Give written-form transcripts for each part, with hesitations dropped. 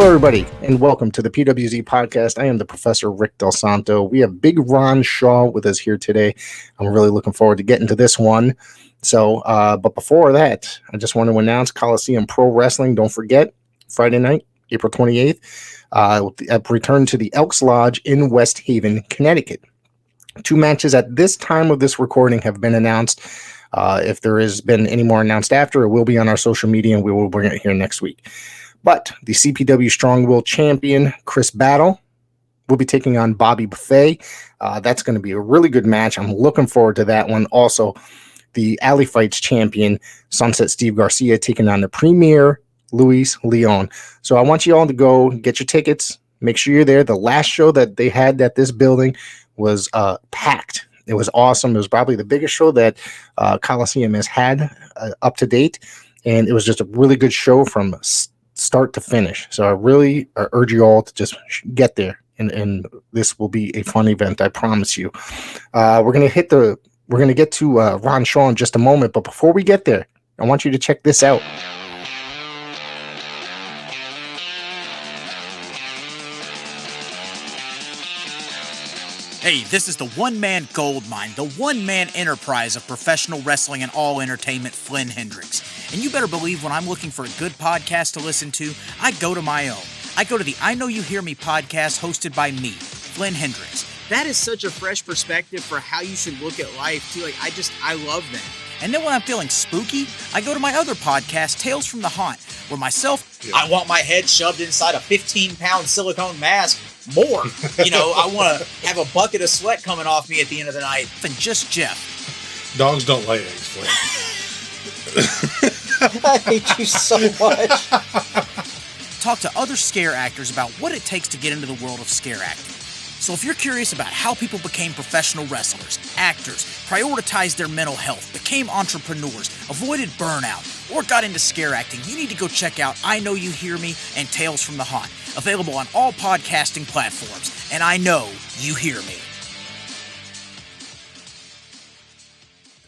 Hello, everybody, and welcome to the PWZ podcast. I am the Professor Rick Del Santo. We have Big Ron Shaw with us here today. I'm really looking forward to getting to this one. So, but before that, I just want to announce Coliseum Pro Wrestling. Don't forget, Friday night, April 28th, return to the Elks Lodge in West Haven, Connecticut. 2 matches at this time of this recording have been announced. If there has been any more announced after, it will be on our social media, and we will bring it here next week. But the CPW Strong Will champion, Chris Battle, will be taking on Bobby Buffet. That's going to be a really good match. I'm looking forward to that one. Also, the Alley Fights champion, Sunset Steve Garcia, taking on the Premier, Luis Leon. So I want you all to go get your tickets. Make sure you're there. The last show that they had at this building was packed. It was awesome. It was probably the biggest show that Coliseum has had up to date. And it was just a really good show from start to finish. So I really urge you all to just get there, and this will be a fun event, I promise you. We're gonna get to Ron Shaw in just a moment, but before we get there, I want you to check this out. Hey, this is the one-man gold mine, the one-man enterprise of professional wrestling and all entertainment, Flynn Hendricks. And you better believe when I'm looking for a good podcast to listen to, I go to my own. I go to the I Know You Hear Me podcast hosted by me, Flynn Hendricks. That is such a fresh perspective for how you should look at life, too. I love that. And then when I'm feeling spooky, I go to my other podcast, Tales from the Haunt, where I want my head shoved inside a 15-pound silicone mask more. I want to have a bucket of sweat coming off me at the end of the night than just Jeff. Dogs don't lay eggs, Flynn. I hate you so much. Talk to other scare actors about what it takes to get into the world of scare acting. So if you're curious about how people became professional wrestlers, actors, prioritized their mental health, became entrepreneurs, avoided burnout, or got into scare acting, you need to go check out I Know You Hear Me and Tales from the Haunt, available on all podcasting platforms. And I know you hear me.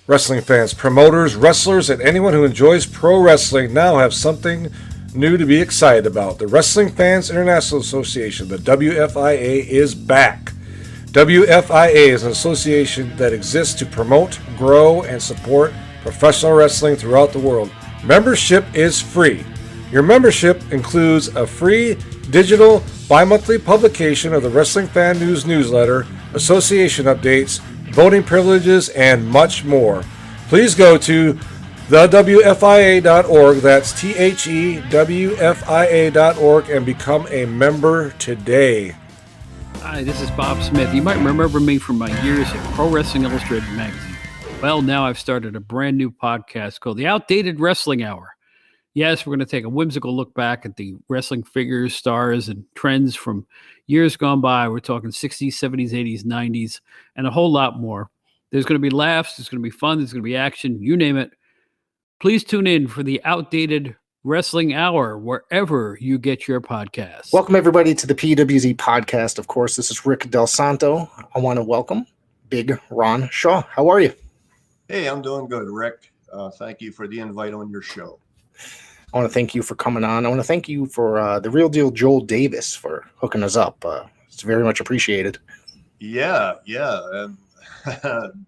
Wrestling fans, promoters, wrestlers, and anyone who enjoys pro wrestling now have something new to be excited about. The Wrestling Fans International Association, the WFIA, is back. WFIA is an association that exists to promote, grow, and support professional wrestling throughout the world. Membership is free. Your membership includes a free digital bi-monthly publication of the Wrestling Fan News newsletter, association updates, voting privileges, and much more. Please go to thewfia.org, that's THEWFIA.org, and become a member today. Hi, this is Bob Smith. You might remember me from my years at Pro Wrestling Illustrated magazine. Well, now I've started a brand new podcast called The Outdated Wrestling Hour. Yes, we're going to take a whimsical look back at the wrestling figures, stars, and trends from years gone by. We're talking 60s, 70s, 80s, 90s, and a whole lot more. There's going to be laughs, there's going to be fun, there's going to be action, you name it. Please tune in for the Outdated Wrestling Hour wherever you get your podcasts. Welcome, everybody, to the PWZ podcast. Of course, this is Rick Del Santo. I want to welcome Big Ron Shaw. How are you? Hey, I'm doing good, Rick. Thank you for the invite on your show. I want to thank you for coming on. I want to thank you for the Real Deal Joel Davis for hooking us up. It's very much appreciated. Yeah.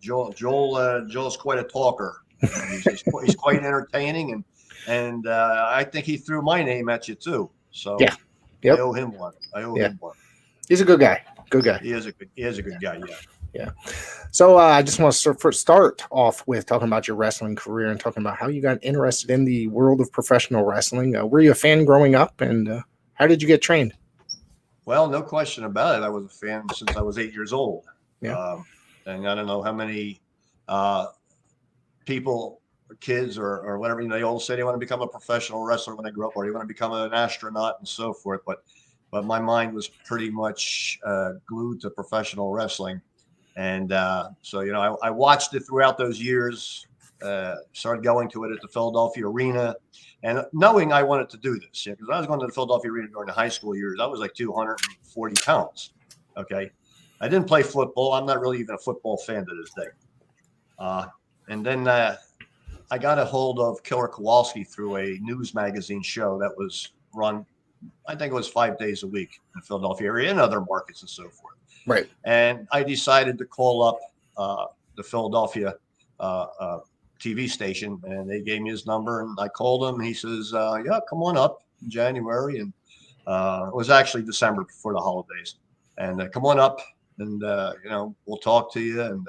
Joel's quite a talker. He's quite entertaining, and I think he threw my name at you too. So yeah, yep. I owe him one. He's a good guy. He is a good guy. Yeah. So I just want to first start off with talking about your wrestling career and talking about how you got interested in the world of professional wrestling. Were you a fan growing up, and how did you get trained? Well, no question about it. I was a fan since I was 8 years old. Yeah. And I don't know how many people, or kids, or whatever, they all say they want to become a professional wrestler when they grow up, or they want to become an astronaut and so forth. But my mind was pretty much glued to professional wrestling. And so, I watched it throughout those years, started going to it at the Philadelphia Arena, and knowing I wanted to do this, because I was going to the Philadelphia Arena during the high school years. I was like 240 pounds. Okay. I didn't play football. I'm not really even a football fan to this day. And then I got a hold of Killer Kowalski through a news magazine show that was run I think it was 5 days a week in the Philadelphia area and other markets and so forth. Right. And I decided to call up the Philadelphia TV station, and they gave me his number, and I called him. He says, yeah, come on up in January. And it was actually December before the holidays. And come on up, and, we'll talk to you, and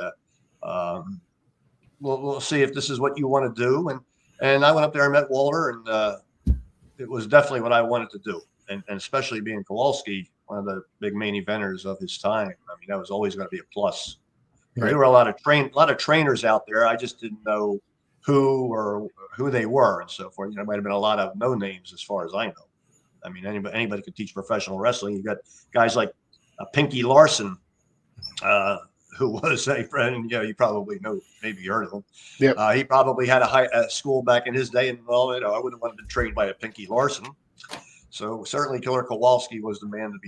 we'll see if this is what you want to do. And I went up there and met Walter, and it was definitely what I wanted to do. And especially being Kowalski, one of the big main eventers of his time. I mean, that was always going to be a plus. Right. There were a lot of trainers out there. I just didn't know who they were and so forth. There might have been a lot of no names as far as I know. I mean, anybody could teach professional wrestling. You got guys like Pinky Larson, who was a friend. You probably know, maybe you heard of him. Yeah. He probably had a school back in his day, and I would have wanted to be trained by a Pinky Larson. So certainly Killer Kowalski was the man to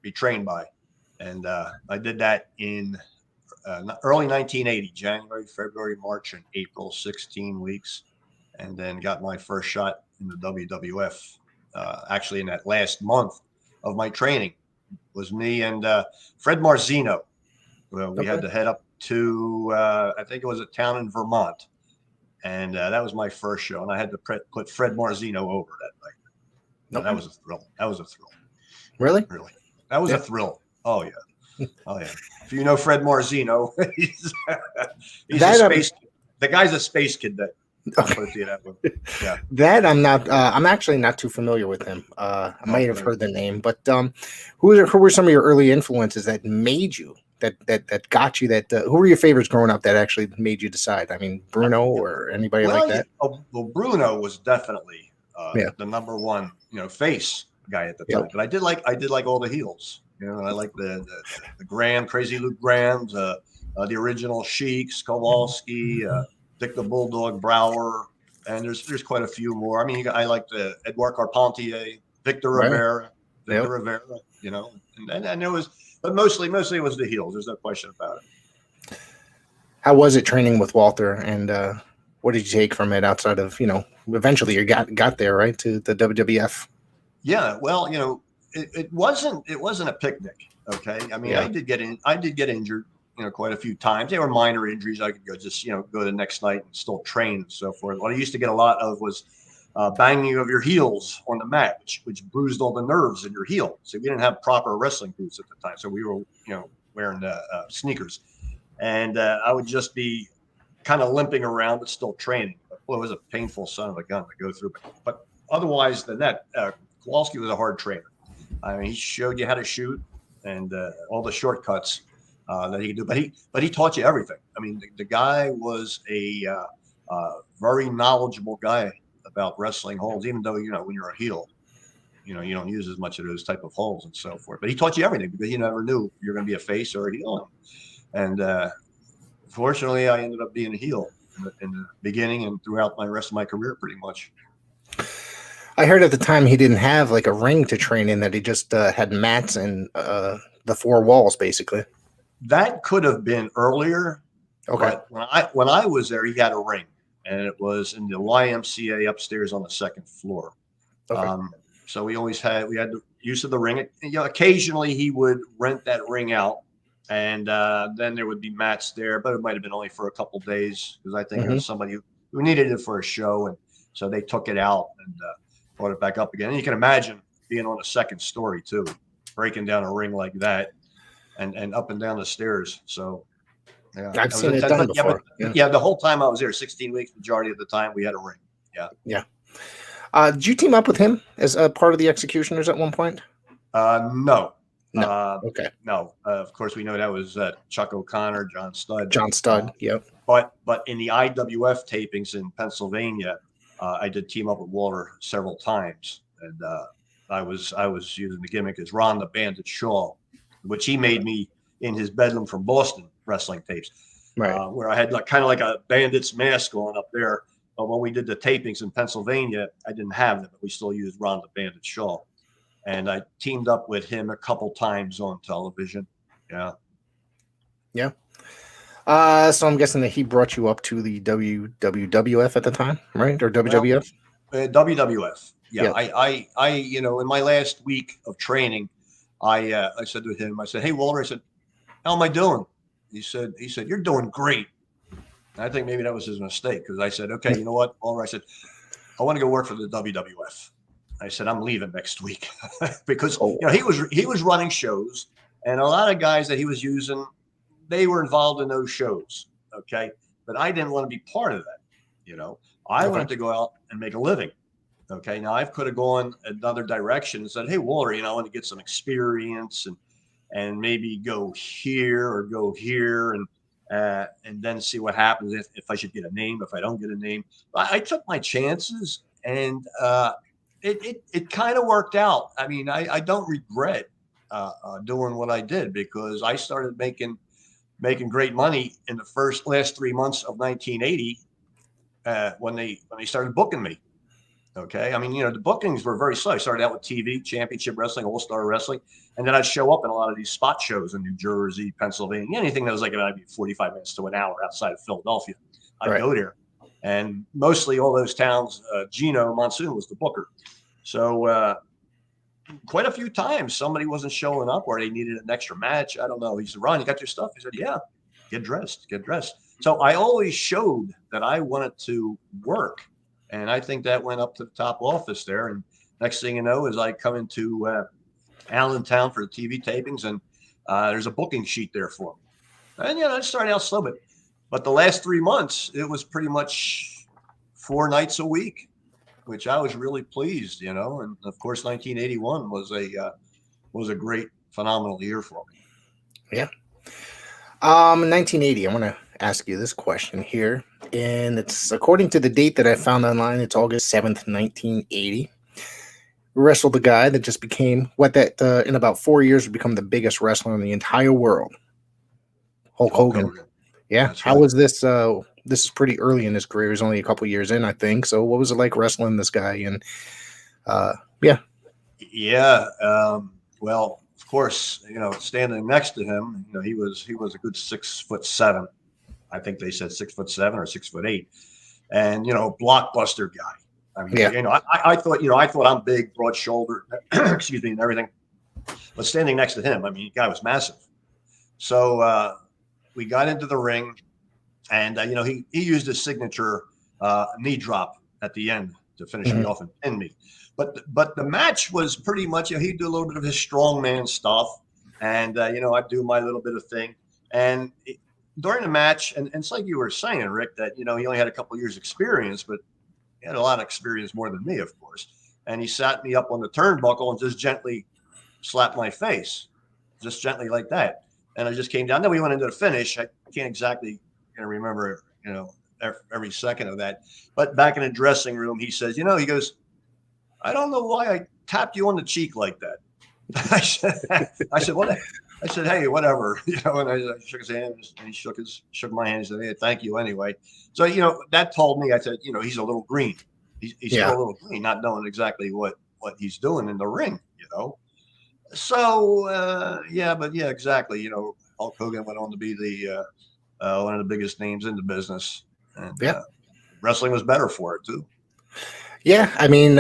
be trained by. And I did that in early 1980, January, February, March, and April, 16 weeks. And then got my first shot in the WWF. Actually, in that last month of my training was me and Fred Marzino. Well, we had to head up to, I think it was a town in Vermont. And that was my first show. And I had to put Fred Marzino over that night. No, that was a thrill. That was a thrill. Really? Really. That was a thrill. Oh, yeah. Oh, yeah. If you know Fred Marzino, he's a space kid. The guy's a space kid. I'll put it to you that way. Yeah. That I'm not. I'm actually not too familiar with him. I might have heard the name, but who were some of your early influences that made you that got you? Who were your favorites growing up that actually made you decide? I mean, Bruno or anybody like that? Well, Bruno was definitely the number one, face guy at the time. But I did like all the heels. I like the Graham, Crazy Luke Grahams, the original Sheiks, Kowalski, Dick the Bulldog Brower, and there's quite a few more. I mean, I like the Edouard Carpentier, Victor Rivera, and there was, but mostly it was the heels. There's no question about it. How was it training with Walter, and what did you take from it outside of, eventually you got there, right, to the WWF? Yeah, well, it wasn't a picnic. Okay. I mean, I did get injured, quite a few times. They were minor injuries. I could go go the next night and still train and so forth. What I used to get a lot of was banging of your heels on the mat, which bruised all the nerves in your heel. So we didn't have proper wrestling boots at the time. So we were, wearing sneakers, and I would just be kind of limping around, but still training. But boy, it was a painful son of a gun to go through. But otherwise than that, Kowalski was a hard trainer. I mean, he showed you how to shoot and all the shortcuts that he could do. But he taught you everything. I mean, the guy was a very knowledgeable guy about wrestling holds, even though, when you're a heel, you don't use as much of those type of holds and so forth. But he taught you everything because you never knew you're going to be a face or a heel. And fortunately, I ended up being a heel in the beginning and throughout my rest of my career, pretty much. I heard at the time he didn't have like a ring to train in, that he just had mats and the four walls, basically. That could have been earlier. Okay. But when I was there, he had a ring, and it was in the YMCA upstairs on the second floor. Okay. So we had the use of the ring. Occasionally he would rent that ring out, and then there would be mats there, but it might have been only for a couple days because I think there was somebody who needed it for a show, and so they took it out and brought it back up again. And you can imagine being on a second story too, breaking down a ring like that, and up and down the stairs. So yeah, I've seen it done before. Yeah, the whole time I was there, 16 weeks, majority of the time we had a ring. Yeah. Yeah. Did you team up with him as a part of the Executioners at one point? No. Okay. No. Of course, we know that was Chuck O'Connor, John Studd. John Studd. Yep. But in the IWF tapings in Pennsylvania, I did team up with Walter several times, and I was using the gimmick as Ron the Bandit Shaw, which he made me in his bedroom from Boston wrestling tapes, right? Where I had kind of like a bandit's mask on up there. But when we did the tapings in Pennsylvania, I didn't have them, but we still used Ron the Bandit Shaw, and I teamed up with him a couple times on television. Yeah. Yeah. So I'm guessing that he brought you up to the WWF at the time, right? Or WWF? WWF. Yeah, Yep. I, in my last week of training, I said to him, I said, "Hey, Walter," I said, "how am I doing?" He said, "You're doing great." And I think maybe that was his mistake, because I said, "Okay, you know what, Walter?" I said, "I want to go work for the WWF." I said, "I'm leaving next week," because Oh, he was running shows, and a lot of guys that he was using, they were involved in those shows. Okay, but I didn't want to be part of that. I okay. wanted to go out and make a living. Okay, now I could have gone another direction and said, "Hey, Walter, I want to get some experience and maybe go here or go here and then see what happens if I should get a name, if I don't get a name." I took my chances, and it kind of worked out. I mean, I don't regret doing what I did, because I started making great money in the last 3 months of 1980 when they started booking me. Okay. I mean, the bookings were very slow. I started out with TV, Championship Wrestling, All-Star Wrestling, and then I'd show up in a lot of these spot shows in New Jersey, Pennsylvania, anything that was like maybe 45 minutes to an hour outside of Philadelphia. I'd Right. go there. And mostly all those towns, Gino Monsoon was the booker. So quite a few times somebody wasn't showing up, or they needed an extra match. I don't know. He said, "Ron, you got your stuff?" He said, "Yeah, get dressed, get dressed." So I always showed that I wanted to work. And I think that went up to the top office there. And next thing you know is I come into Allentown for the TV tapings, and there's a booking sheet there for me. And, it started out slow, but the last 3 months, it was pretty much 4 nights a week, which I was really pleased, And of course, 1981 was a great, phenomenal year for me. Yeah. In 1980, I want to ask you this question here, and it's according to the date that I found online. It's August 7th, 1980. We wrestled the guy that just became in about 4 years would become the biggest wrestler in the entire world, Hulk Hogan. Yeah. That's How right. was this? This is pretty early in his career. He's only a couple years in, I think. So, what was it like wrestling this guy? And yeah. Yeah. Well, of course, standing next to him, he was a good 6'7". I think they said 6'7" or 6'8", and blockbuster guy. I mean, Yeah. I thought I'm big, broad shouldered, excuse me, and everything. But standing next to him, I mean, the guy was massive. So we got into the ring, and he used his signature knee drop at the end to finish me off and pin me. But the match was pretty much, he'd do a little bit of his strongman stuff, and I'd do my little bit of thing. And during the match, and it's like you were saying, Rick, that he only had a couple of years experience, but he had a lot of experience more than me, of course. And he sat me up on the turnbuckle and just gently slapped my face, just gently like that. And I just came down. Then we went into the finish. I can't exactly remember, every second of that. But back in the dressing room, he says, he goes, "I don't know why I tapped you on the cheek like that." I said, "What?" I said, "Hey, whatever," and I shook his hand, and he shook my hand and said, "Hey, thank you anyway." So, that told me, I said, he's a little green. He's still a little green, not knowing exactly what he's doing in the ring, So, exactly. Hulk Hogan went on to be one of the biggest names in the business, and wrestling was better for it too. Yeah, I mean,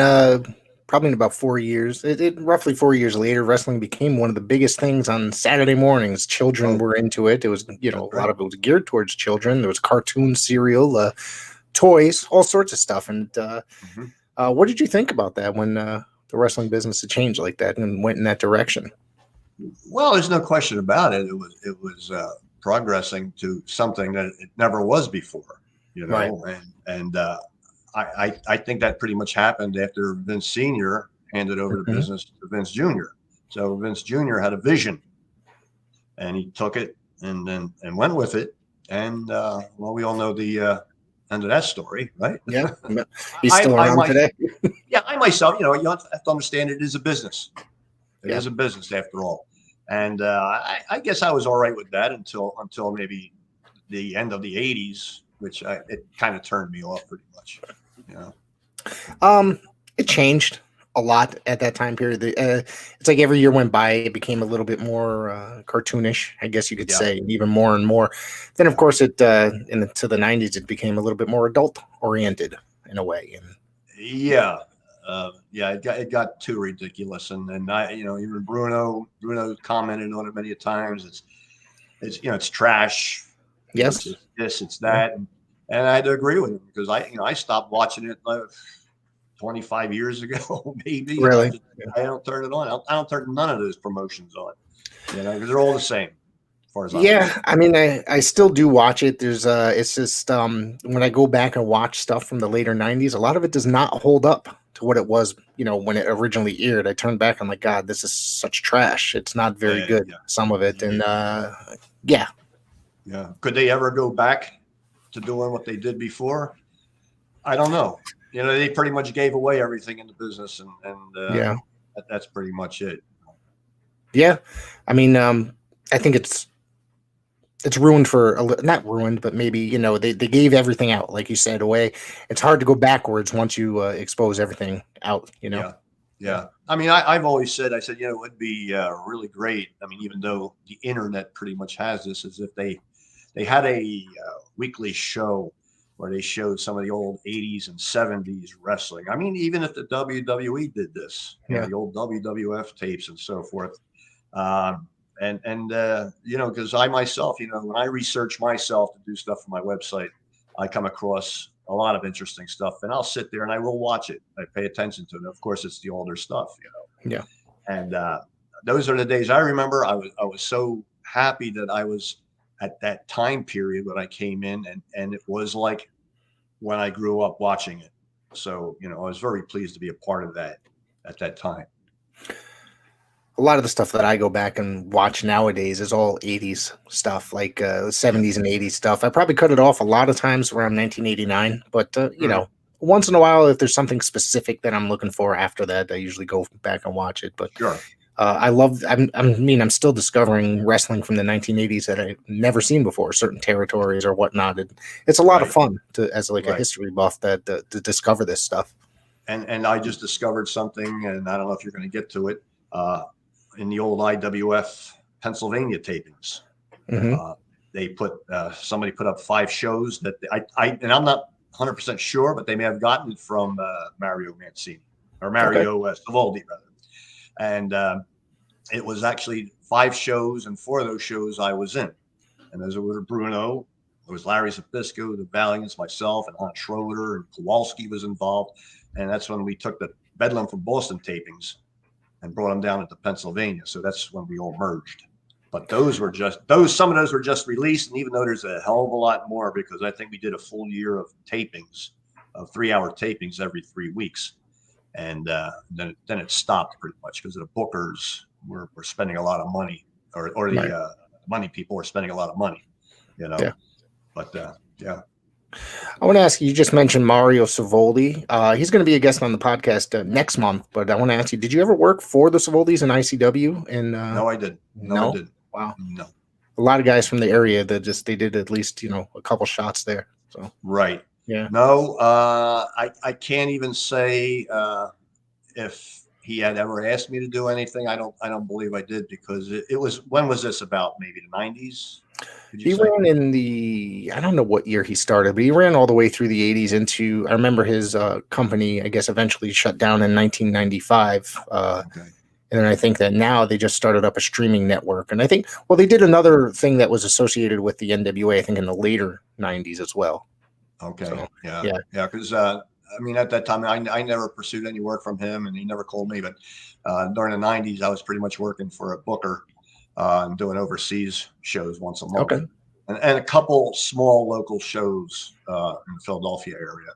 probably in about 4 years, roughly 4 years later, wrestling became one of the biggest things on Saturday mornings. Children were into it. It was, a lot of it was geared towards children. There was cartoon, cereal, toys, all sorts of stuff. And what did you think about that when the wrestling business had changed like that and went in that direction? Well, there's no question about it. It was progressing to something that it never was before, Right. and I think that pretty much happened after Vince Sr. handed over the business to Vince Jr. So Vince Jr. had a vision, and he took it and went with it. And we all know the end of that story, right? Yeah, he's still around today. Yeah, I myself, you have to understand it is a business. It is a business after all. And I guess I was all right with that until maybe the end of the 80s, which it kind of turned me off pretty much. It changed a lot at that time period. It's like every year went by, it became a little bit more cartoonish, I guess you could say, even more and more. Then, of course, to the 90s, it became a little bit more adult oriented in a way. And Yeah. Yeah, it got too ridiculous, and I, even Bruno commented on it many times. It's trash. Yes. It's this, it's that, and I had to agree with him because I stopped watching it 25 years ago, maybe. Really? I don't turn it on. I don't turn none of those promotions on, because they're all the same as far as I'm Yeah, concerned. I mean, I still do watch it. There's it's just when I go back and watch stuff from the later '90s, a lot of it does not hold up to what it was, when it originally aired. I turn back, I'm like, God, this is such trash. It's not very good, Yeah. some of it, and yeah. Yeah. Could they ever go back to doing what they did before? I don't know. They pretty much gave away everything in the business, and Yeah. that's pretty much it. Yeah, I mean, I think it's ruined for not ruined, but maybe they gave everything out, like you said, away. It's hard to go backwards once you expose everything out. Yeah. I mean, I've always said, it would be really great. I mean, even though the internet pretty much has this, is if they had a weekly show where they showed some of the old 80s and 70s wrestling. I mean, even if the WWE did this, the old WWF tapes and so forth. Because I myself, when I research myself to do stuff for my website, I come across a lot of interesting stuff, and I'll sit there and I will watch it. I pay attention to it. Of course, it's the older stuff, Yeah. And those are the days I remember. I was so happy that I was at that time period when I came in, and it was like when I grew up watching it. So, I was very pleased to be a part of that at that time. A lot of the stuff that I go back and watch nowadays is all 80s stuff, like 70s and 80s stuff. I probably cut it off a lot of times around 1989, but once in a while, if there's something specific that I'm looking for after that, I usually go back and watch it. But sure. I'm still discovering wrestling from the 1980s that I've never seen before, certain territories or whatnot. It's a lot of fun as a history buff to discover this stuff. And I just discovered something, and I don't know if you're going to get to it. In the old IWF Pennsylvania tapings, they somebody put up 5 shows that and I'm not 100% sure, but they may have gotten it from Mario Mancini or Mario Savoldi rather. And it was actually 5 shows, and 4 of those shows I was in. And those were Bruno, it was Larry Zbyszko, the Valiants, myself, and Hunt Schroeder, and Kowalski was involved. And that's when we took the Bedlam from Boston tapings and brought them down into Pennsylvania. So that's when we all merged. But some of those were just released. And even though there's a hell of a lot more, because I think we did a full year of tapings, of 3-hour tapings every 3 weeks. And then it stopped pretty much because the bookers were spending a lot of money, or the money people were spending a lot of money, Yeah. But yeah. I want to ask you just mentioned Mario Savoldi. He's going to be a guest on the podcast next month, but I want to ask you, did you ever work for the Savoldis in ICW? And no, I didn't. No, I didn't. Wow. No. A lot of guys from the area that they did at least, a couple shots there. So right. Yeah. No, I can't even say if he had ever asked me to do anything. I don't believe I did, because it was, when was this, about maybe the 90s? He ran in I don't know what year he started, but he ran all the way through the 80s into, I remember his company, I guess, eventually shut down in 1995. And then I think that now they just started up a streaming network. And I think, they did another thing that was associated with the NWA, I think in the later 90s as well. Okay. So, yeah. Because at that time, I never pursued any work from him, and he never called me. But during the 90s, I was pretty much working for a booker and doing overseas shows once a month. Okay. And a couple small local shows in the Philadelphia area.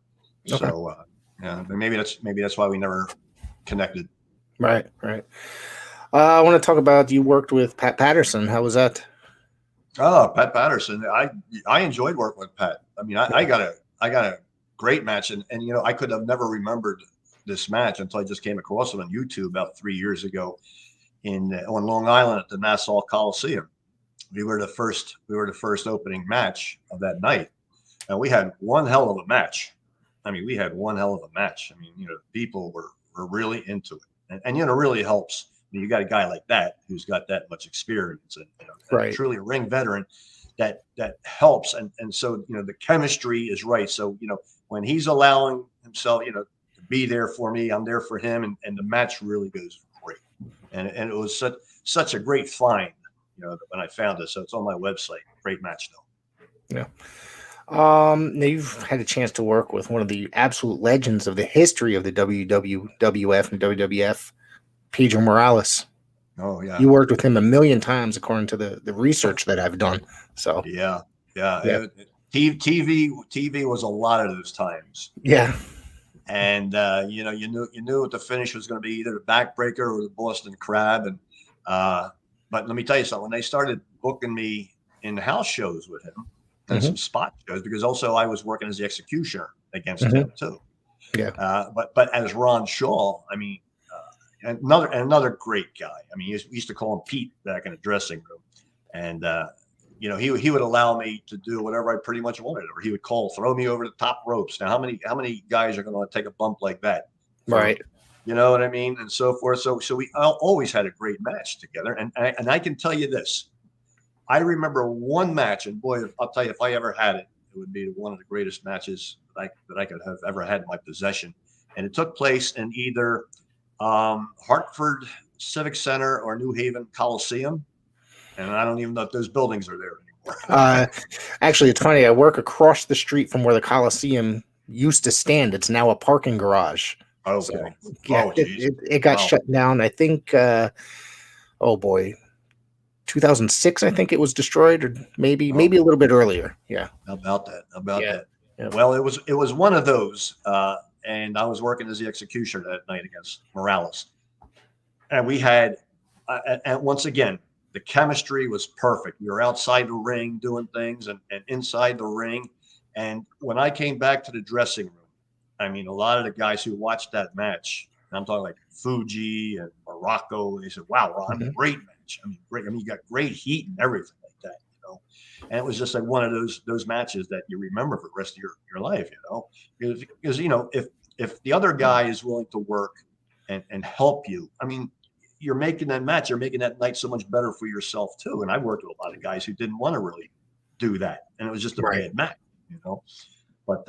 Okay. So maybe that's why we never connected. Right. I want to talk about, you worked with Pat Patterson. How was that? Oh, Pat Patterson. I enjoyed working with Pat. I mean, I got a great match, and I could have never remembered this match until I just came across it on YouTube about 3 years ago on Long Island at the Nassau Coliseum. We were the first opening match of that night, and we had one hell of a match. People were really into it. And it really helps. You got a guy like that who's got that much experience, and right. Truly a ring veteran. That helps, and so the chemistry is right. So when he's allowing himself to be there for me. I'm there for him, and the match really goes great. And it was such a great find, when I found it. So it's on my website. Great match, though. Yeah. Now you've had a chance to work with one of the absolute legends of the history of the WWF and WWF, Pedro Morales. Oh yeah. You worked with him a million times, according to the research that I've done. So yeah. TV was a lot of those times. Yeah. And you knew what the finish was going to be, either the backbreaker or the Boston Crab. And but let me tell you something. When they started booking me in house shows with him and some spot shows, because also I was working as the executioner against him too. Yeah. But as Ron Shaw, I mean, another great guy. I mean, we used to call him Pete back in the dressing room, and he would allow me to do whatever I pretty much wanted, or he would throw me over the top ropes. Now, how many guys are going to take a bump like that? Right. You know what I mean, and so forth. So we always had a great match together, and I can tell you this. I remember one match, and boy, I'll tell you, if I ever had it, it would be one of the greatest matches that I could have ever had in my possession. And it took place in either Hartford Civic Center or New Haven Coliseum. And I don't even know if those buildings are there anymore. Actually, it's funny. I work across the street from where the Coliseum used to stand. It's now a parking garage. Okay. So, yeah, it got shut down. I think, 2006, I think it was destroyed, or maybe a little bit earlier. Yeah. About that. Yeah. Well, it was one of those, and I was working as the executioner that night against Morales, and we had, and once again, the chemistry was perfect. We were outside the ring doing things, and inside the ring. And when I came back to the dressing room, I mean, a lot of the guys who watched that match, and I'm talking like Fuji and Morocco, they said, "Wow, Ron, great match. I mean, great. I mean, you got great heat and everything like that, And it was just like one of those matches that you remember for the rest of your life, because if the other guy is willing to work and help you, I mean, you're making that night so much better for yourself too. And I worked with a lot of guys who didn't want to really do that, and it was just a bad match, But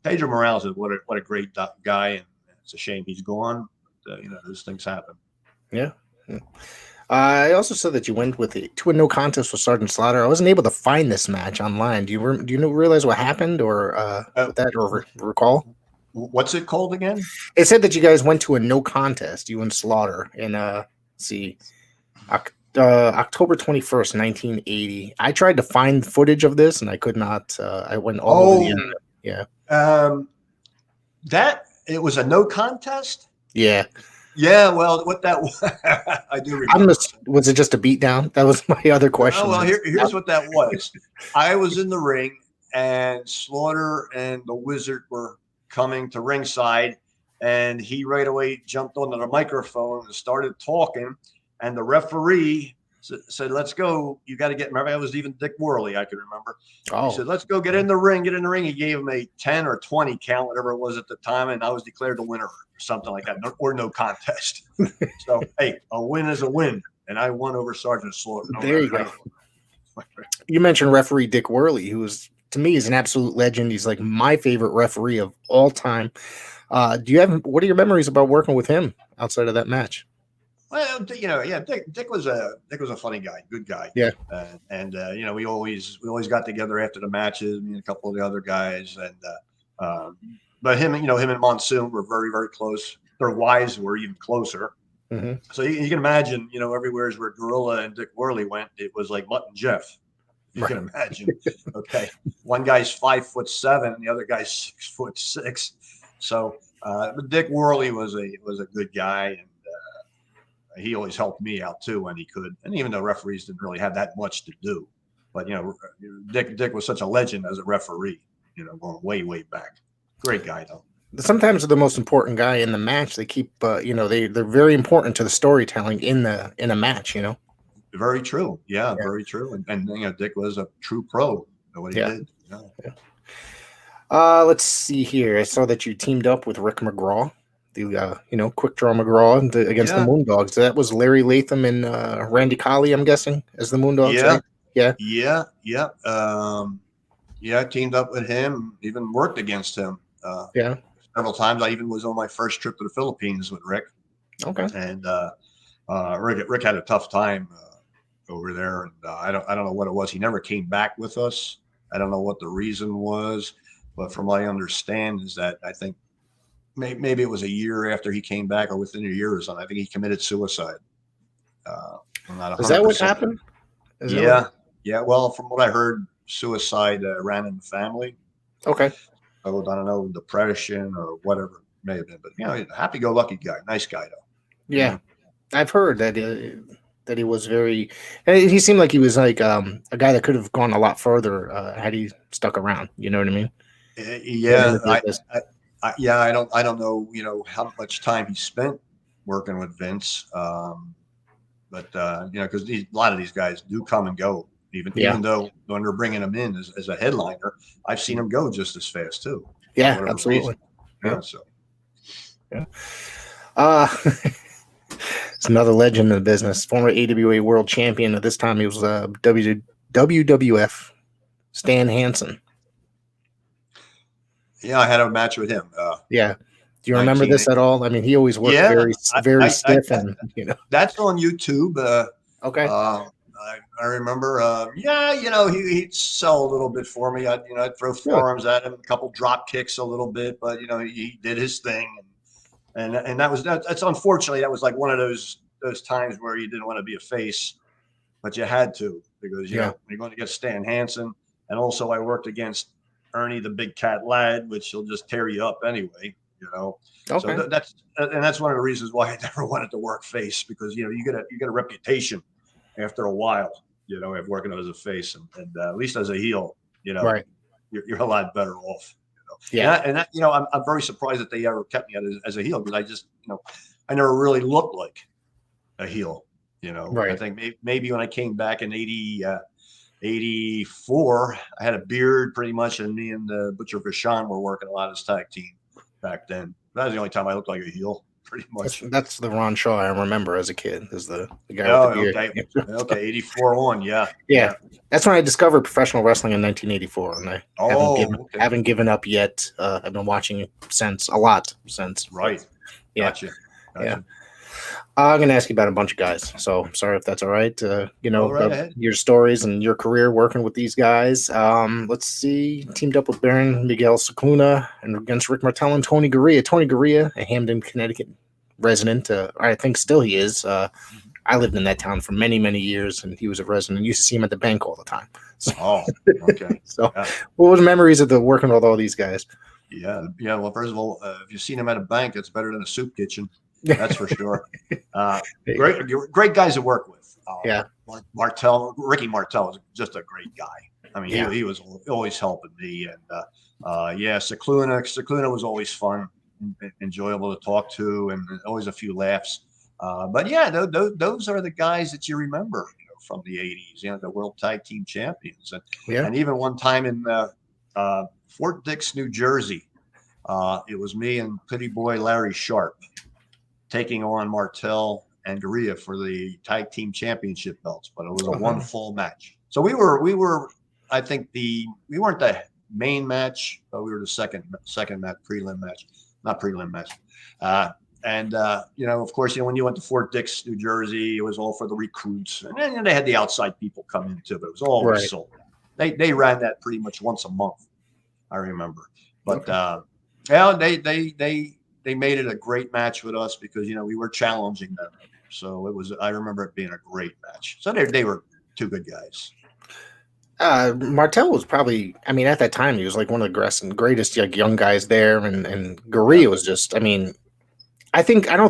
Pedro Morales is what a great guy, and it's a shame he's gone. But, those things happen. Yeah. I also said that you went to a no contest with Sergeant Slaughter. I wasn't able to find this match online. Do you realize what happened, or with that, or recall? What's it called again? It said that you guys went to a no contest, you and Slaughter, in October 21st, 1980. I tried to find footage of this, and I could not. I went all over the internet. Yeah. That it was a no contest. Yeah. Yeah. Well, what that was, I do remember. Was it just a beatdown? That was my other question. Oh, well, here's what that was. I was in the ring, and Slaughter and the Wizard were coming to ringside, and he right away jumped onto the microphone and started talking, and the referee said, "Let's go. You got to get." Remember, it was even Dick Worley. I can remember. Oh. He said, "Let's go. Get in the ring. Get in the ring." He gave him a 10 or 20 count, whatever it was at the time, and I was declared the winner, or something like that, or no contest. So, hey, a win is a win, and I won over Sergeant Slaughter. There you go. You mentioned referee Dick Worley, who is, to me, is an absolute legend. He's like my favorite referee of all time. What are your memories about working with him outside of that match? Well, Dick was a funny guy, good guy. Yeah. And we always got together after the matches, me and a couple of the other guys, and but him and Monsoon were very, very close. Their wives were even closer. Mm-hmm. So you can imagine, everywhere where Gorilla and Dick Worley went, it was like Mutt and Jeff. You can imagine. Okay, one guy's 5'7", the other guy's 6'6". So, but Dick Worley was a good guy, and he always helped me out too when he could. And even though referees didn't really have that much to do, but Dick was such a legend as a referee. Going way, way back. Great guy though. Sometimes the most important guy in the match. They keep, they're very important to the storytelling in a match. Very true. Yeah, very true. And Dick was a true pro at what he did. Yeah. Let's see here. I saw that you teamed up with Rick McGraw, the Quick Draw McGraw against the Moondogs. That was Larry Latham and Randy Colley, I'm guessing, as the Moondogs. Yeah. Yeah. I teamed up with him. Even worked against him. several times. I even was on my first trip to the Philippines with Rick. Okay. And Rick had a tough time over there, and I don't know what it was. He never came back with us. I don't know what the reason was, but from what I understand is that I think maybe it was a year after he came back, or within a year or something. I think he committed suicide. I'm not 100%. Is that what happened? Yeah. Well, from what I heard, suicide ran in the family. Okay. I don't know, depression or whatever it may have been, but happy-go-lucky guy, nice guy though. Yeah, I've heard that he was very. He seemed like he was like a guy that could have gone a lot further had he stuck around. You know what I mean? Yeah, I don't know, how much time he spent working with Vince, but because a lot of these guys do come and go. Even though when they're bringing him in as a headliner, I've seen him go just as fast too. Yeah, absolutely. Yeah. It's another legend in the business. Former AWA World Champion. At this time, he was WWF. Stan Hansen. Yeah, I had a match with him. Yeah. Do you remember this at all? I mean, he always worked very stiff, and that's on YouTube. Okay. I remember. He'd sell a little bit for me. I'd throw forearms at him, a couple drop kicks, a little bit, but he did his thing, and that's unfortunately that was like one of those times where you didn't want to be a face, but you had to, because you're going to get Stan Hansen, and also I worked against Ernie the Big Cat Ladd, which he'll just tear you up anyway. Okay. So that's one of the reasons why I never wanted to work face, because you get a reputation after a while, of working as a face, and at least as a heel, right, you're a lot better off. Yeah, and I'm very surprised that they ever kept me as a heel, because I just I never really looked like a heel. Right. I think maybe when I came back in 84, I had a beard pretty much, and me and Butcher Vachon were working a lot as tag team back then. That was the only time I looked like a heel, pretty much. That's the Ron Shaw I remember as a kid, is the guy with the beard. Okay, 84 on, yeah. That's when I discovered professional wrestling in 1984, and I haven't given up yet. I've been watching a lot since. Right. Yeah. Gotcha. Yeah. I'm going to ask you about a bunch of guys, so I'm sorry if that's all right. About your stories and your career working with these guys. Let's see. Teamed up with Baron Miguel Cicluna and against Rick Martel and Tony Gurria. Tony Gurria, a Hamden, Connecticut resident. I think still he is. I lived in that town for many, many years, and he was a resident. Used to see him at the bank all the time. So, okay. What were the memories of working with all these guys? Yeah. Well, first of all, if you've seen him at a bank, it's better than a soup kitchen. That's for sure. Great guys to work with. Ricky Martel was just a great guy. I mean, he was always helping me, and Cicluna was always fun, enjoyable to talk to, and always a few laughs. But those are the guys that you remember, from the 80s. The World Tag Team Champions, and even one time in Fort Dix, New Jersey, it was me and Pretty Boy Larry Sharp taking on Martel and Gurria for the tag team championship belts, but it was a one full match. So we were, I think we weren't the main match, but we were the second match, not prelim match. Of course, when you went to Fort Dix, New Jersey, it was all for the recruits, and then they had the outside people come in too, but it was always sold. They ran that pretty much once a month, I remember. But they made it a great match with us, because we were challenging them. So I remember it being a great match. So they were two good guys. Martel was probably, at that time, he was like one of the greatest young guys there, and Gurria was just, I don't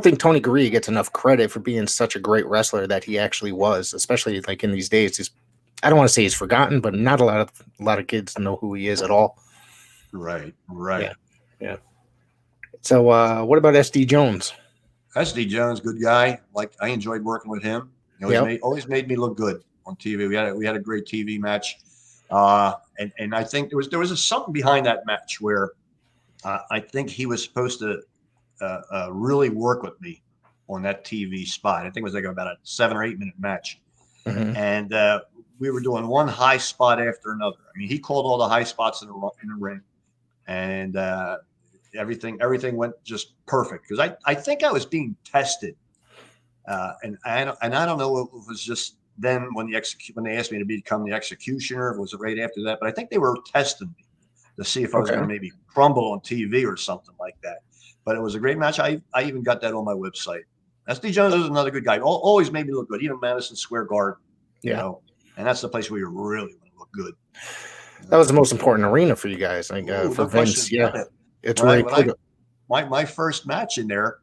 think Tony Gurria gets enough credit for being such a great wrestler that he actually was, especially like in these days. I don't want to say he's forgotten, but not a lot of kids know who he is at all. Right. Yeah. So, what about SD Jones? SD Jones, good guy. Like, I enjoyed working with him. Always made me look good on TV. We had a great TV match, and I think there was something behind that match where I think he was supposed to really work with me on that TV spot. I think it was like about a 7 or 8 minute match, and we were doing one high spot after another. He called all the high spots in the ring, and everything went just perfect because I think I was being tested, and I don't know if it was just then when they asked me to become the executioner, was it right after that? But I think they were testing me to see if I was going to maybe crumble on TV or something like that. But it was a great match. I even got that on my website. SD Jones is another good guy. Always made me look good, even Madison Square Garden. You know, and that's the place where you really want to look good. That was the most important arena for you guys, like for Vince. Yeah, it's really cool. My first match in there,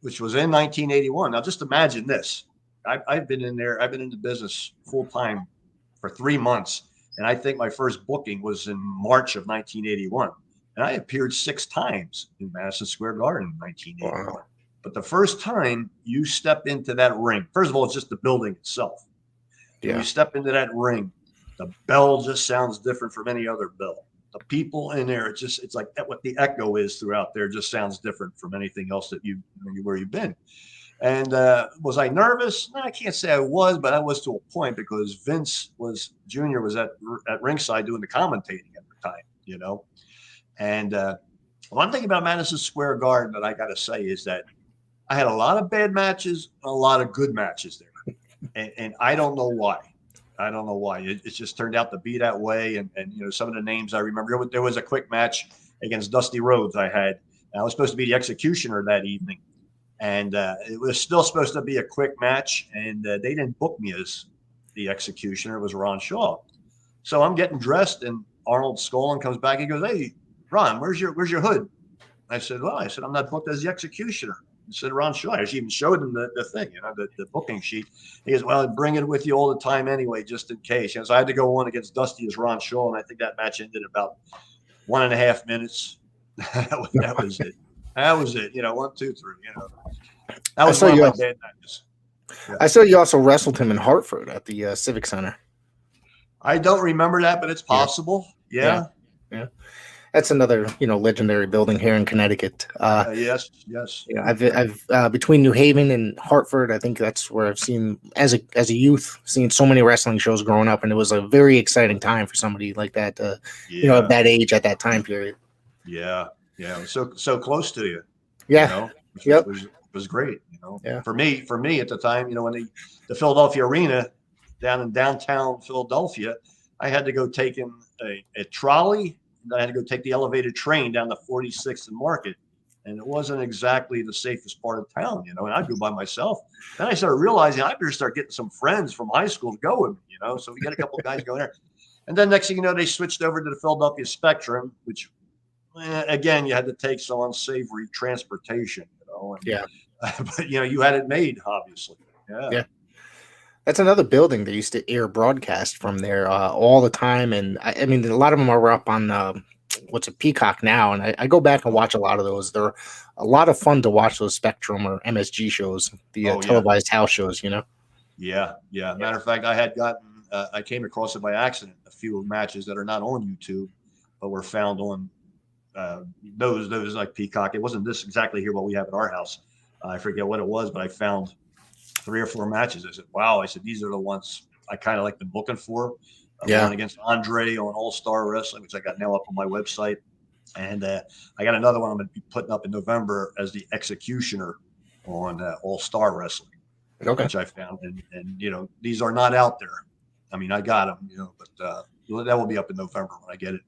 which was in 1981. Now, just imagine this. I've been in there. I've been in the business full time for 3 months, and I think my first booking was in March of 1981. And I appeared 6 times in Madison Square Garden in 1981. Wow. But the first time you step into that ring, first of all, it's just the building itself. Yeah. When you step into that ring, the bell just sounds different from any other bell. The people in there, it's like what the echo is throughout there just sounds different from anything else that where you've been. And was I nervous? No, I can't say I was, but I was to a point because Vince Jr. was at ringside doing the commentating at the time, you know. And one thing about Madison Square Garden that I got to say is that I had a lot of bad matches, and a lot of good matches there, and I don't know why. I don't know why. It just turned out to be that way. And you know, some of the names I remember. There was a quick match against Dusty Rhodes I had. And I was supposed to be the executioner that evening, and it was still supposed to be a quick match, and they didn't book me as the executioner. It was Ron Shaw. So I'm getting dressed, and Arnold Skolin comes back. He goes, "Hey, Ron, where's your hood?" I said, I'm not booked as the executioner. He said, Ron Shaw. I even showed him the thing, you know, the booking sheet. He goes, well, I bring it with you all the time anyway, just in case. You know, so I had to go on against Dusty as Ron Shaw, and I think that match ended about 1.5 minutes. that was it. That was it. You know, 1, 2, 3. You know, that was one of my bad matches. Yeah. I saw you also wrestled him in Hartford at the Civic Center. I don't remember that, but it's possible. Yeah. That's another, you know, legendary building here in Connecticut. Yes. Yeah, I've between New Haven and Hartford, I think that's where I've seen as a youth, seen so many wrestling shows growing up, and it was a very exciting time for somebody like that, you know, at that age, at that time period. Yeah, so close to you. Yeah, you know, was great. You know, for me at the time, you know, when the Philadelphia Arena down in downtown Philadelphia, I had to go take in a trolley. I had to go take the elevated train down to 46th and Market, and it wasn't exactly the safest part of town, you know. And I'd go by myself. Then I started realizing I better start getting some friends from high school to go with me, you know. So we got a couple of guys going there, and then next thing you know, they switched over to the Philadelphia Spectrum, which again you had to take some unsavory transportation, you know. And, but you know, you had it made, obviously. Yeah. That's another building that used to air broadcast from there all the time. And I mean, a lot of them are up on what's a Peacock now. And I go back and watch a lot of those. They're a lot of fun to watch those Spectrum or MSG shows, the televised house shows, you know? Yeah. Matter of fact, I came across it by accident, a few matches that are not on YouTube, but were found on those like Peacock. It wasn't this exactly here what we have at our house. I forget what it was, but I found 3 or 4 matches. I said, wow. I said, these are the ones I kind of like been looking for. One against Andre on All-Star Wrestling, which I got now up on my website. And I got another one I'm going to be putting up in November as the executioner on All-Star Wrestling, which I found. And, you know, these are not out there. I mean, I got them, you know, but that will be up in November when I get it.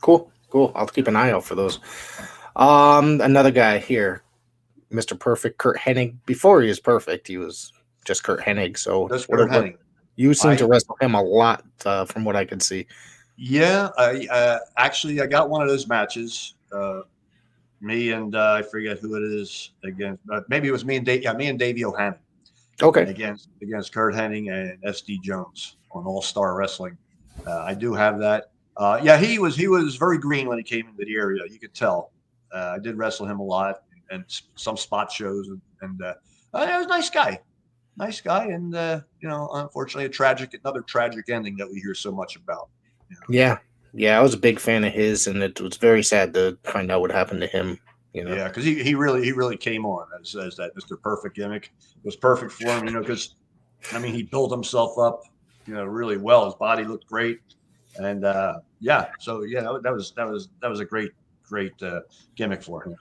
Cool. I'll keep an eye out for those. Another guy here, Mr. Perfect, Curt Hennig. Before he was perfect, he was just Curt Hennig. So you seem to wrestle him a lot, from what I could see. Yeah, I got one of those matches. Me and I forget who it is against. Maybe it was me and Davey O'Hannon. Okay. Against Curt Hennig and SD Jones on All Star Wrestling. I do have that. He was very green when he came into the area. You could tell. I did wrestle him a lot. And some spot shows, and he was a nice guy, and you know, unfortunately, another tragic ending that we hear so much about. You know? Yeah, I was a big fan of his, and it was very sad to find out what happened to him. You know, because he really came on as that Mr. Perfect gimmick. It was perfect for him, you know, because I mean, he built himself up, you know, really well. His body looked great, and that was a great gimmick for him.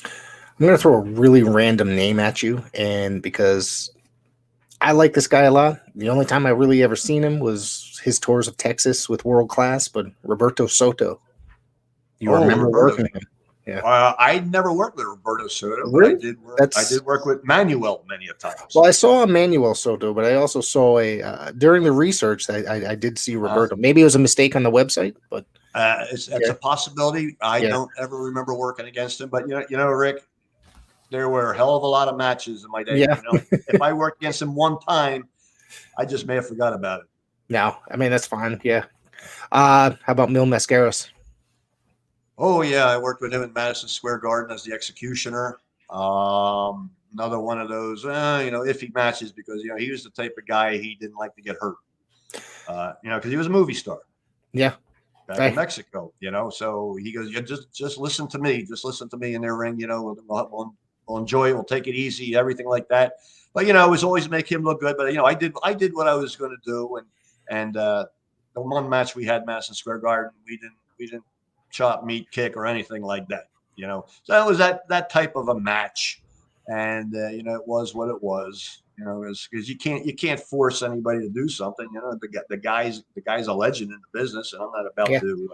I'm going to throw a really random name at you, and because I like this guy a lot, the only time I really ever seen him was his tours of Texas with World Class, but Roberto Soto. You remember Roberto. working with him? Yeah. I never worked with Roberto Soto, Really? but I did work with Manuel many a times. Well, I saw a Manuel Soto, but I also saw during the research that I did see Roberto. Maybe it was a mistake on the website, but it's a possibility. I don't ever remember working against him, but you know, Rick, there were a hell of a lot of matches in my day. Yeah. You know, if I worked against him one time, I just may have forgot about it. No, I mean that's fine. Yeah. How about Mil Mascaras? Oh yeah, I worked with him in Madison Square Garden as the executioner. Another one of those, iffy matches because he was the type of guy he didn't like to get hurt. Because he was a movie star. Yeah. Back in Mexico. So he goes, just listen to me, in their ring. We'll enjoy it. We'll take it easy, everything like that. But it was always make him look good. But I did what I was going to do, and the one match we had Madison Square Garden, we didn't chop, meat, kick, or anything like that. So that was that type of a match, and it was what it was. Because you can't force anybody to do something. The guy's a legend in the business, and I'm not about to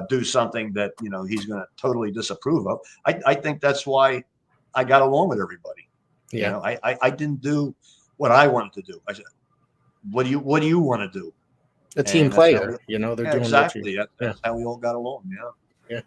do something that he's going to totally disapprove of. I think that's why I got along with everybody. Yeah. I didn't do what I wanted to do. I said, what do you want to do? A team player, they're doing exactly. That's how we all got along. Yeah.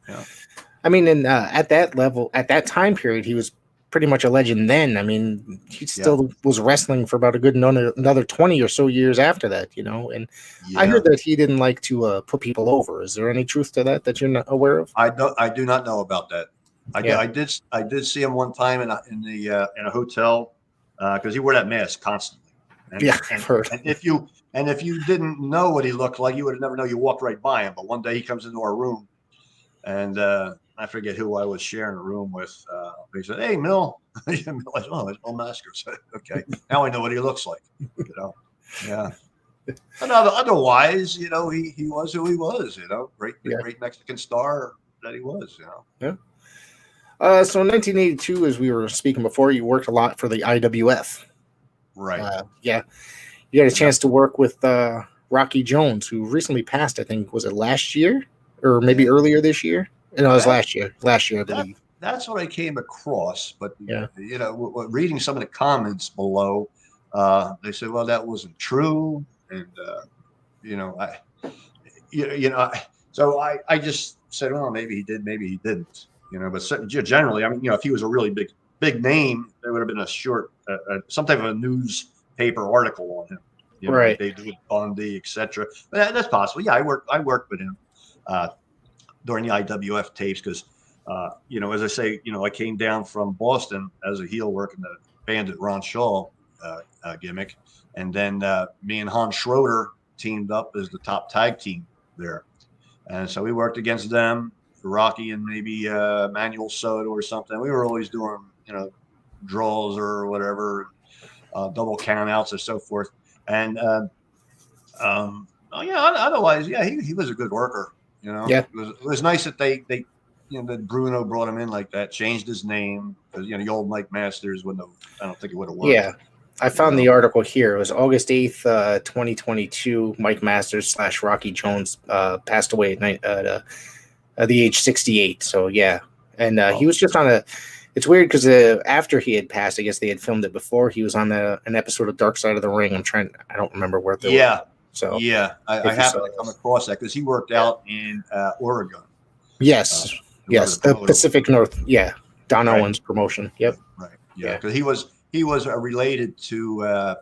I mean, at that level, at that time period, he was pretty much a legend then. I mean, he still was wrestling for about a good another 20 or so years after that, and I heard that he didn't like to put people over. Is there any truth to that you're not aware of? I do not know about that. I did see him one time in a hotel because he wore that mask constantly. And if you didn't know what he looked like, you would have never known. You walked right by him. But one day he comes into our room, and I forget who I was sharing a room with. He said, "Hey, Mil." I said, "Oh, it's Mil Mascaras." Okay, now I know what he looks like. Yeah. But otherwise, he was who he was. Great Mexican star that he was. Yeah. So in 1982, as we were speaking before, you worked a lot for the IWF. Right. You had a chance to work with Rocky Jones, who recently passed. I think was it last year or maybe earlier this year? No, it was last year. Last year, I believe. That's what I came across. But reading some of the comments below, they said, "Well, that wasn't true," and so I just said, "Well, maybe he did, maybe he didn't." But generally, I mean, if he was a really big name, there would have been a short, some type of a newspaper article on him. Right. They do with Bundy, etc. But that's possible. Yeah, I worked with him during the IWF tapes because, as I say, I came down from Boston as a heel working the Bandit Ron Shaw gimmick, and then me and Hans Schroeder teamed up as the top tag team there, and so we worked against them. Rocky and maybe Manuel Soto or something. We were always doing, draws or whatever, double countouts or so forth. And otherwise, he was a good worker. It was nice that they that Bruno brought him in like that, changed his name because the old Mike Masters wouldn't have. I don't think it would have worked. Yeah. I found the article here. It was August 8th, 2022. Mike Masters / Rocky Jones passed away at the age 68. So and he was just on it's weird because after he had passed, I guess they had filmed it before. He was on an episode of Dark Side of the Ring. I don't remember where they were. So I happened to come across that because he worked out in Oregon. Yes, the Pacific North. Yeah, Don Owens promotion. Yep. Right. Yeah, because he was related to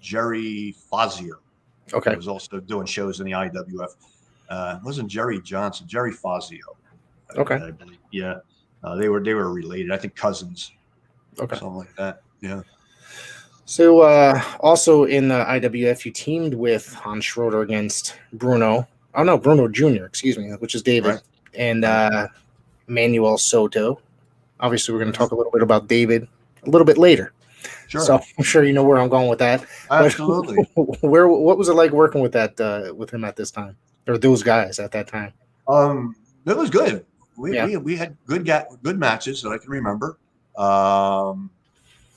Jerry Fazio. Okay. He was also doing shows in the IWF. It wasn't Jerry Johnson, Jerry Fazio. Okay. I believe. Yeah. They were related. I think cousins. Okay. Something like that. Yeah. So also in the IWF, you teamed with Hans Schroeder against Bruno. Oh no, Bruno Jr. Excuse me, which is David and Manuel Soto. Obviously, we're going to talk a little bit about David a little bit later. Sure. So I'm sure you know where I'm going with that. Absolutely. What was it like working with with him at this time, or those guys at that time? It was good. We had good matches that I can remember.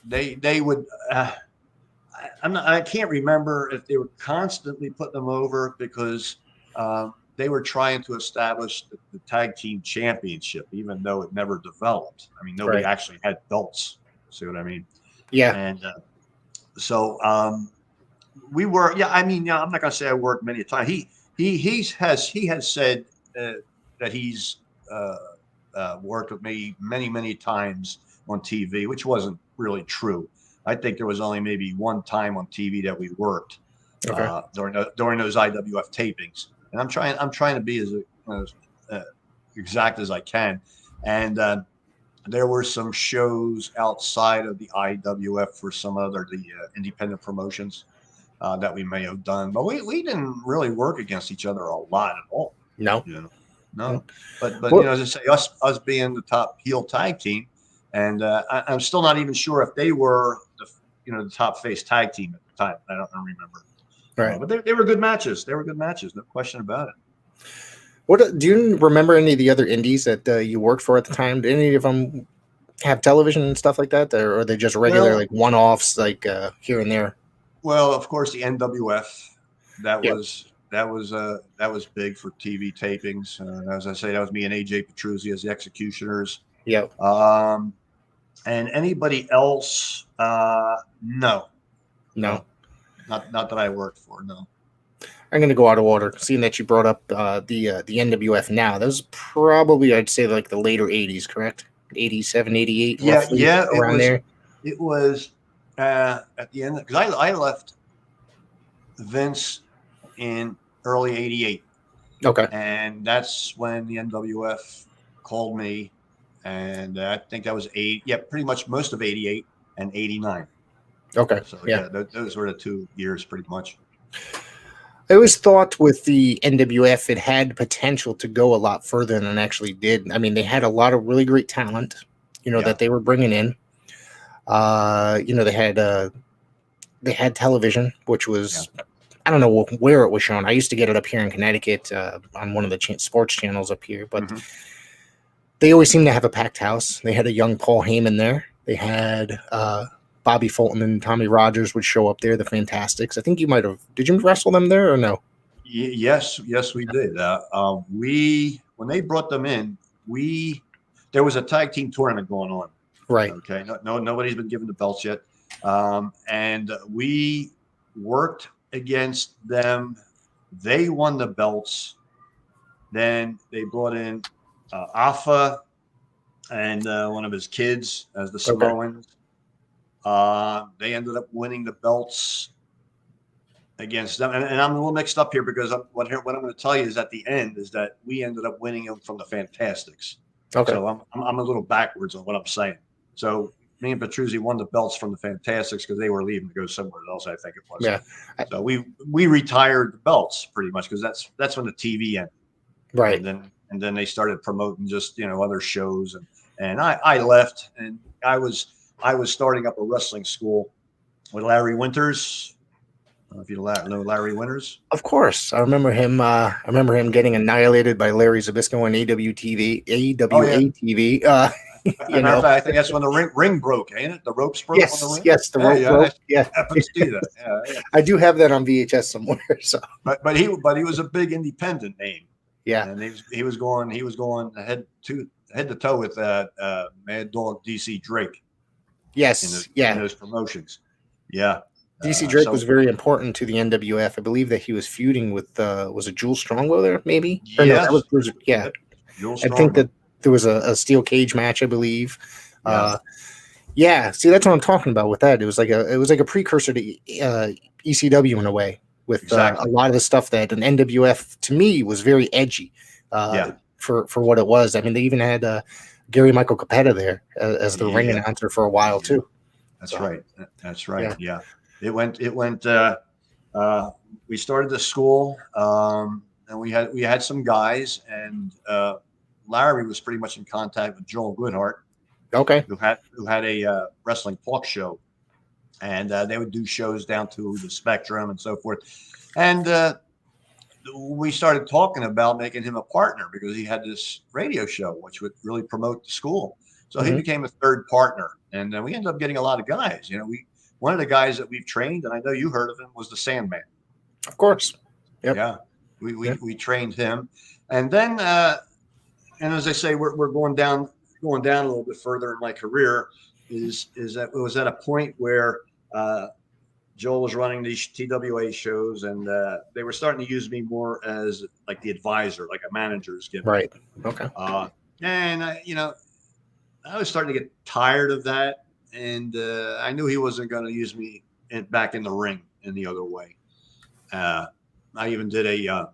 They would. I can't remember if they were constantly putting them over because they were trying to establish the tag team championship, even though it never developed. I mean, nobody actually had belts. See what I mean? Yeah. And so we were. Yeah, I mean, I'm not going to say I worked many a time. He has said that he's worked with me many times on TV, which wasn't really true. I think there was only maybe one time on TV that we worked during those IWF tapings. And I'm trying to be as exact as I can. And there were some shows outside of the IWF for some other independent promotions that we may have done, but we didn't really work against each other a lot at all. No, no. But as I say, us being the top heel tag team, and I'm still not even sure if they were the top face tag team at the time. I don't remember. Right. But they were good matches. They were good matches. No question about it. What do you remember any of the other indies that you worked for at the time? Did any of them have television and stuff like that, or are they just regular like one-offs, like here and there? Well, of course, the NWF that was big for TV tapings. As I say, that was me and AJ Petruzzi as the Executioners. Yep. And anybody else? No. No. Not that I worked for. No. I'm going to go out of order, seeing that you brought up the NWF now. That was probably, I'd say, like the later 80s, correct? 87, 88? Yeah, around there. It was at the end, because I left Vince in early 88. Okay. And that's when the NWF called me. And I think that was pretty much most of 88 and 89. Okay. So, those were the 2 years pretty much. I always thought with the NWF, it had potential to go a lot further than it actually did. I mean, they had a lot of really great talent, that they were bringing in. They had television, which was, I don't know where it was shown. I used to get it up here in Connecticut on one of the sports channels up here, but they always seemed to have a packed house. They had a young Paul Heyman there. They had Bobby Fulton and Tommy Rogers would show up there, the Fantastics. I think you might have. Did you wrestle them there or no? Yes, we did. When they brought them in, there was a tag team tournament going on. Right. Okay. No, nobody's been given the belts yet, and we worked against them. They won the belts. Then they brought in Alpha and one of his kids as the Samoans. They ended up winning the belts against them. And I'm a little mixed up here because what I'm going to tell you is at the end is that we ended up winning them from the Fantastics. Okay. So I'm a little backwards on what I'm saying. So me and Petruzzi won the belts from the Fantastics because they were leaving to go somewhere else, I think it was. Yeah. So we retired the belts pretty much because that's when the TV ended. Right. And then they started promoting just, other shows. And I left, and I was starting up a wrestling school with Larry Winters. I don't know if you know Larry Winters. Of course. I remember him. I remember him getting annihilated by Larry Zbyszko on AWA-TV. I think that's when the ring broke, ain't it? The ropes broke on the ring? Yes, the rope broke. Yeah. I happen to see that. Yeah. I do have that on VHS somewhere. So. But he was a big independent name. Yeah. And he was going head to toe with Mad Dog DC Drake. Yes. In those promotions. Yeah. DC Drake was very important to the NWF. I believe that he was feuding with was it Jules Strongbow there, maybe? Yeah. No, that was Bruiser. Yeah. Jules I think that there was a steel cage match, I believe. Yeah. See, that's what I'm talking about with that. It was like a precursor to ECW in a way, with a lot of the stuff that an NWF to me was very edgy. For what it was. I mean, they even had Gary Michael Capetta there as the ring announcer for a while too. That's right. That's right. Yeah. It went. We started the school, and we had some guys, and Larry was pretty much in contact with Joel Goodhart. Okay. Who had a wrestling talk show, and they would do shows down to the Spectrum and so forth. And the we started talking about making him a partner because he had this radio show which would really promote the school. So he became a third partner, and we ended up getting a lot of guys. One of the guys that we've trained, and I know you heard of him, was the Sandman. Of course. Yep. Yeah, we trained him, and then and as I say, we're going down a little bit further in my career. Is that it was at a point where Joel was running these TWA shows, and they were starting to use me more as like the advisor, like a manager's gimmick. Right. Okay. And I was starting to get tired of that, and I knew he wasn't going to use me back in the ring any other way. I even did a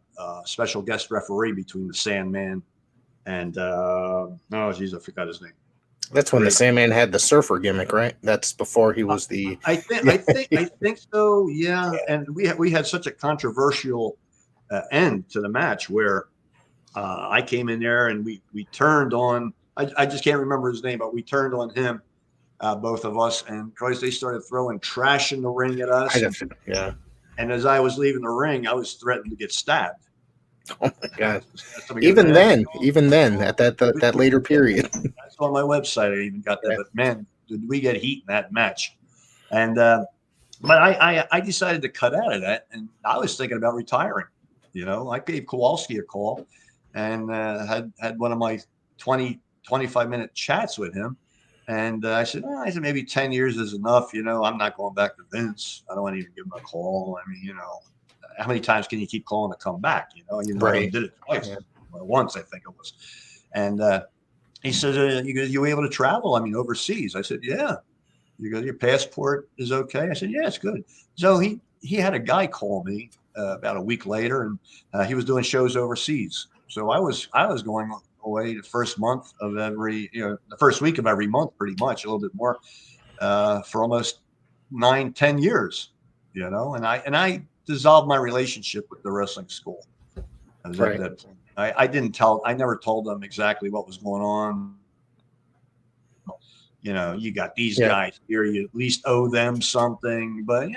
special guest referee between the Sandman and I forgot his name. That's when the Sandman had the surfer gimmick, right? That's before he was the. I think so. Yeah. And we had such a controversial end to the match where I came in there and we turned on. I just can't remember his name, but we turned on him, both of us, and Christ, they started throwing trash in the ring at us. Yeah. And as I was leaving the ring, I was threatened to get stabbed. Oh my God! Even then, at that later period. That's on my website. I even got that. But man, did we get heat in that match? And but I decided to cut out of that, and I was thinking about retiring. I gave Kowalski a call, and had one of my 25-minute chats with him. And I said, maybe 10 years is enough. I'm not going back to Vince. I don't want to even give him a call. I mean, how many times can you keep calling to come back? Right. I did it twice, once I think it was. And he said, you able to travel? I mean, overseas. I said, yeah. Your passport is okay? I said, yeah, it's good. So he had a guy call me about a week later, and he was doing shows overseas. So I was going away the first month of the first week of every month, pretty much, a little bit more, for almost 9-10 years, and I dissolved my relationship with the wrestling school. Right. I never told them exactly what was going on. You got these guys here, you at least owe them something, but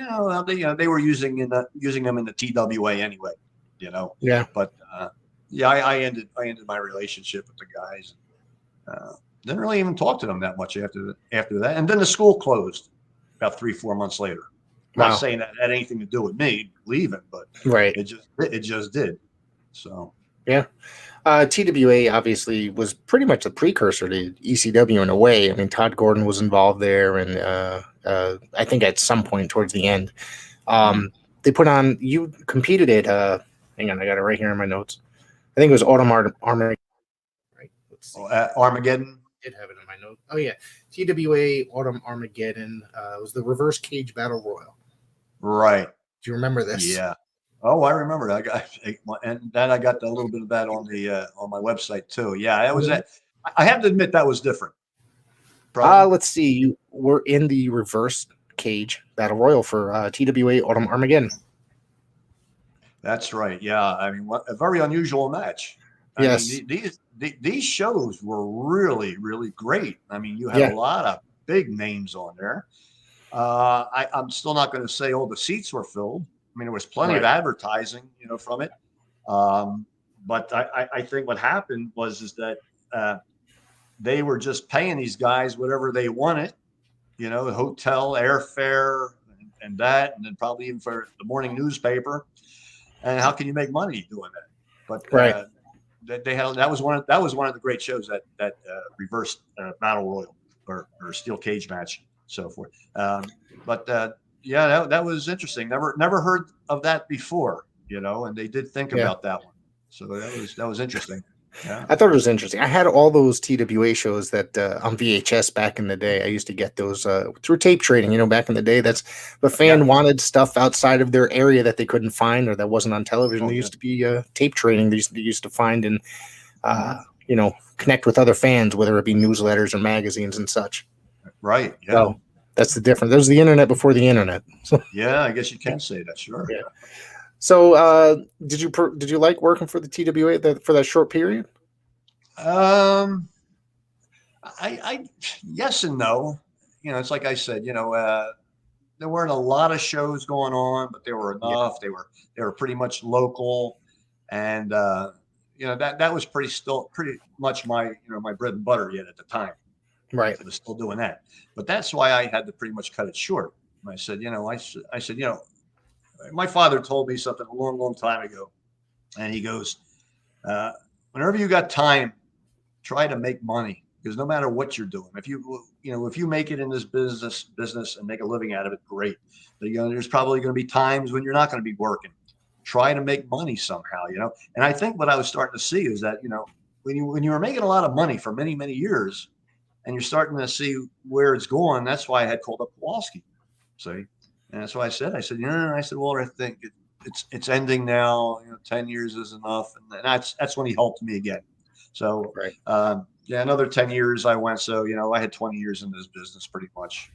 they were using them in the TWA anyway, Yeah. But I ended my relationship with the guys. Didn't really even talk to them that much after that. And then the school closed about 3-4 months later. Wow. Not saying that had anything to do with me leaving, but right. It just did. So yeah. TWA obviously was pretty much a precursor to ECW in a way. I mean, Todd Gordon was involved there, and I think at some point towards the end, they put on. You competed at. Hang on, I got it right here in my notes. I think it was Autumn Armageddon. Right. Let's see. Armageddon. I did have it in my notes. Oh yeah, TWA Autumn Armageddon. It was the Reverse Cage Battle Royal. Right. Do you remember this? Yeah. Oh, I remember that. And then I got a little bit of that on my website too. Yeah, that was that. I have to admit that was different. Let's see. You were in the Reverse Cage Battle Royal for TWA Autumn Armageddon. That's right. Yeah, I mean, a very unusual match. Yes. I mean, these shows were really, really great. I mean, you had a lot of big names on there. I'm still not going to say all the seats were filled. I mean, there was plenty of advertising, from it. But I think what happened was that they were just paying these guys whatever they wanted, the hotel, airfare, and that, and then probably even for the morning newspaper. And how can you make money doing that? But that was one of the great shows, that reverse battle royal or steel cage match, so forth. That was interesting. Never heard of that before, and they did think about that one. So that was interesting. Yeah. I thought it was interesting. I had all those TWA shows that on VHS back in the day. I used to get those through tape trading, back in the day. That's the fan wanted stuff outside of their area that they couldn't find or that wasn't on television. There used to be tape trading they used to find and, connect with other fans, whether it be newsletters or magazines and such. Right. Yeah. So that's the difference. There was the internet before the internet. So, yeah, I guess you can say that. Sure. Yeah. So, did you like working for the TWA for that short period? I yes and no. It's like I said. There weren't a lot of shows going on, but there were enough. They were pretty much local. and that was pretty much my my bread and butter yet at the time. Right. I was still doing that, but that's why I had to pretty much cut it short. And I said, my father told me something a long, long time ago, and he goes, whenever you got time, try to make money, because no matter what you're doing, if you make it in this business and make a living out of it, great. But, there's probably going to be times when you're not going to be working. Try to make money somehow, And I think what I was starting to see is that, when you were making a lot of money for many, many years, and you're starting to see where it's going, that's why I had called up Kowalski. See, and that's why I said, well, I think it's ending now. 10 years is enough, and that's when he helped me again. So, right. Another 10 years I went. So, I had 20 years in this business pretty much.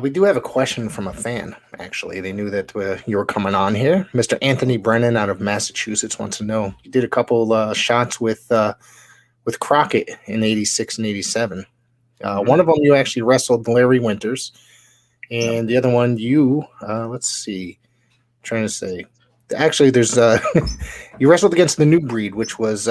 We do have a question from a fan, actually. They knew that you were coming on here. Mr. Anthony Brennan out of Massachusetts wants to know. You did a couple shots with Crockett in 86 and 87. One of them you actually wrestled Larry Winters, and the other one let's see, trying to say, actually there's you wrestled against the New Breed, which was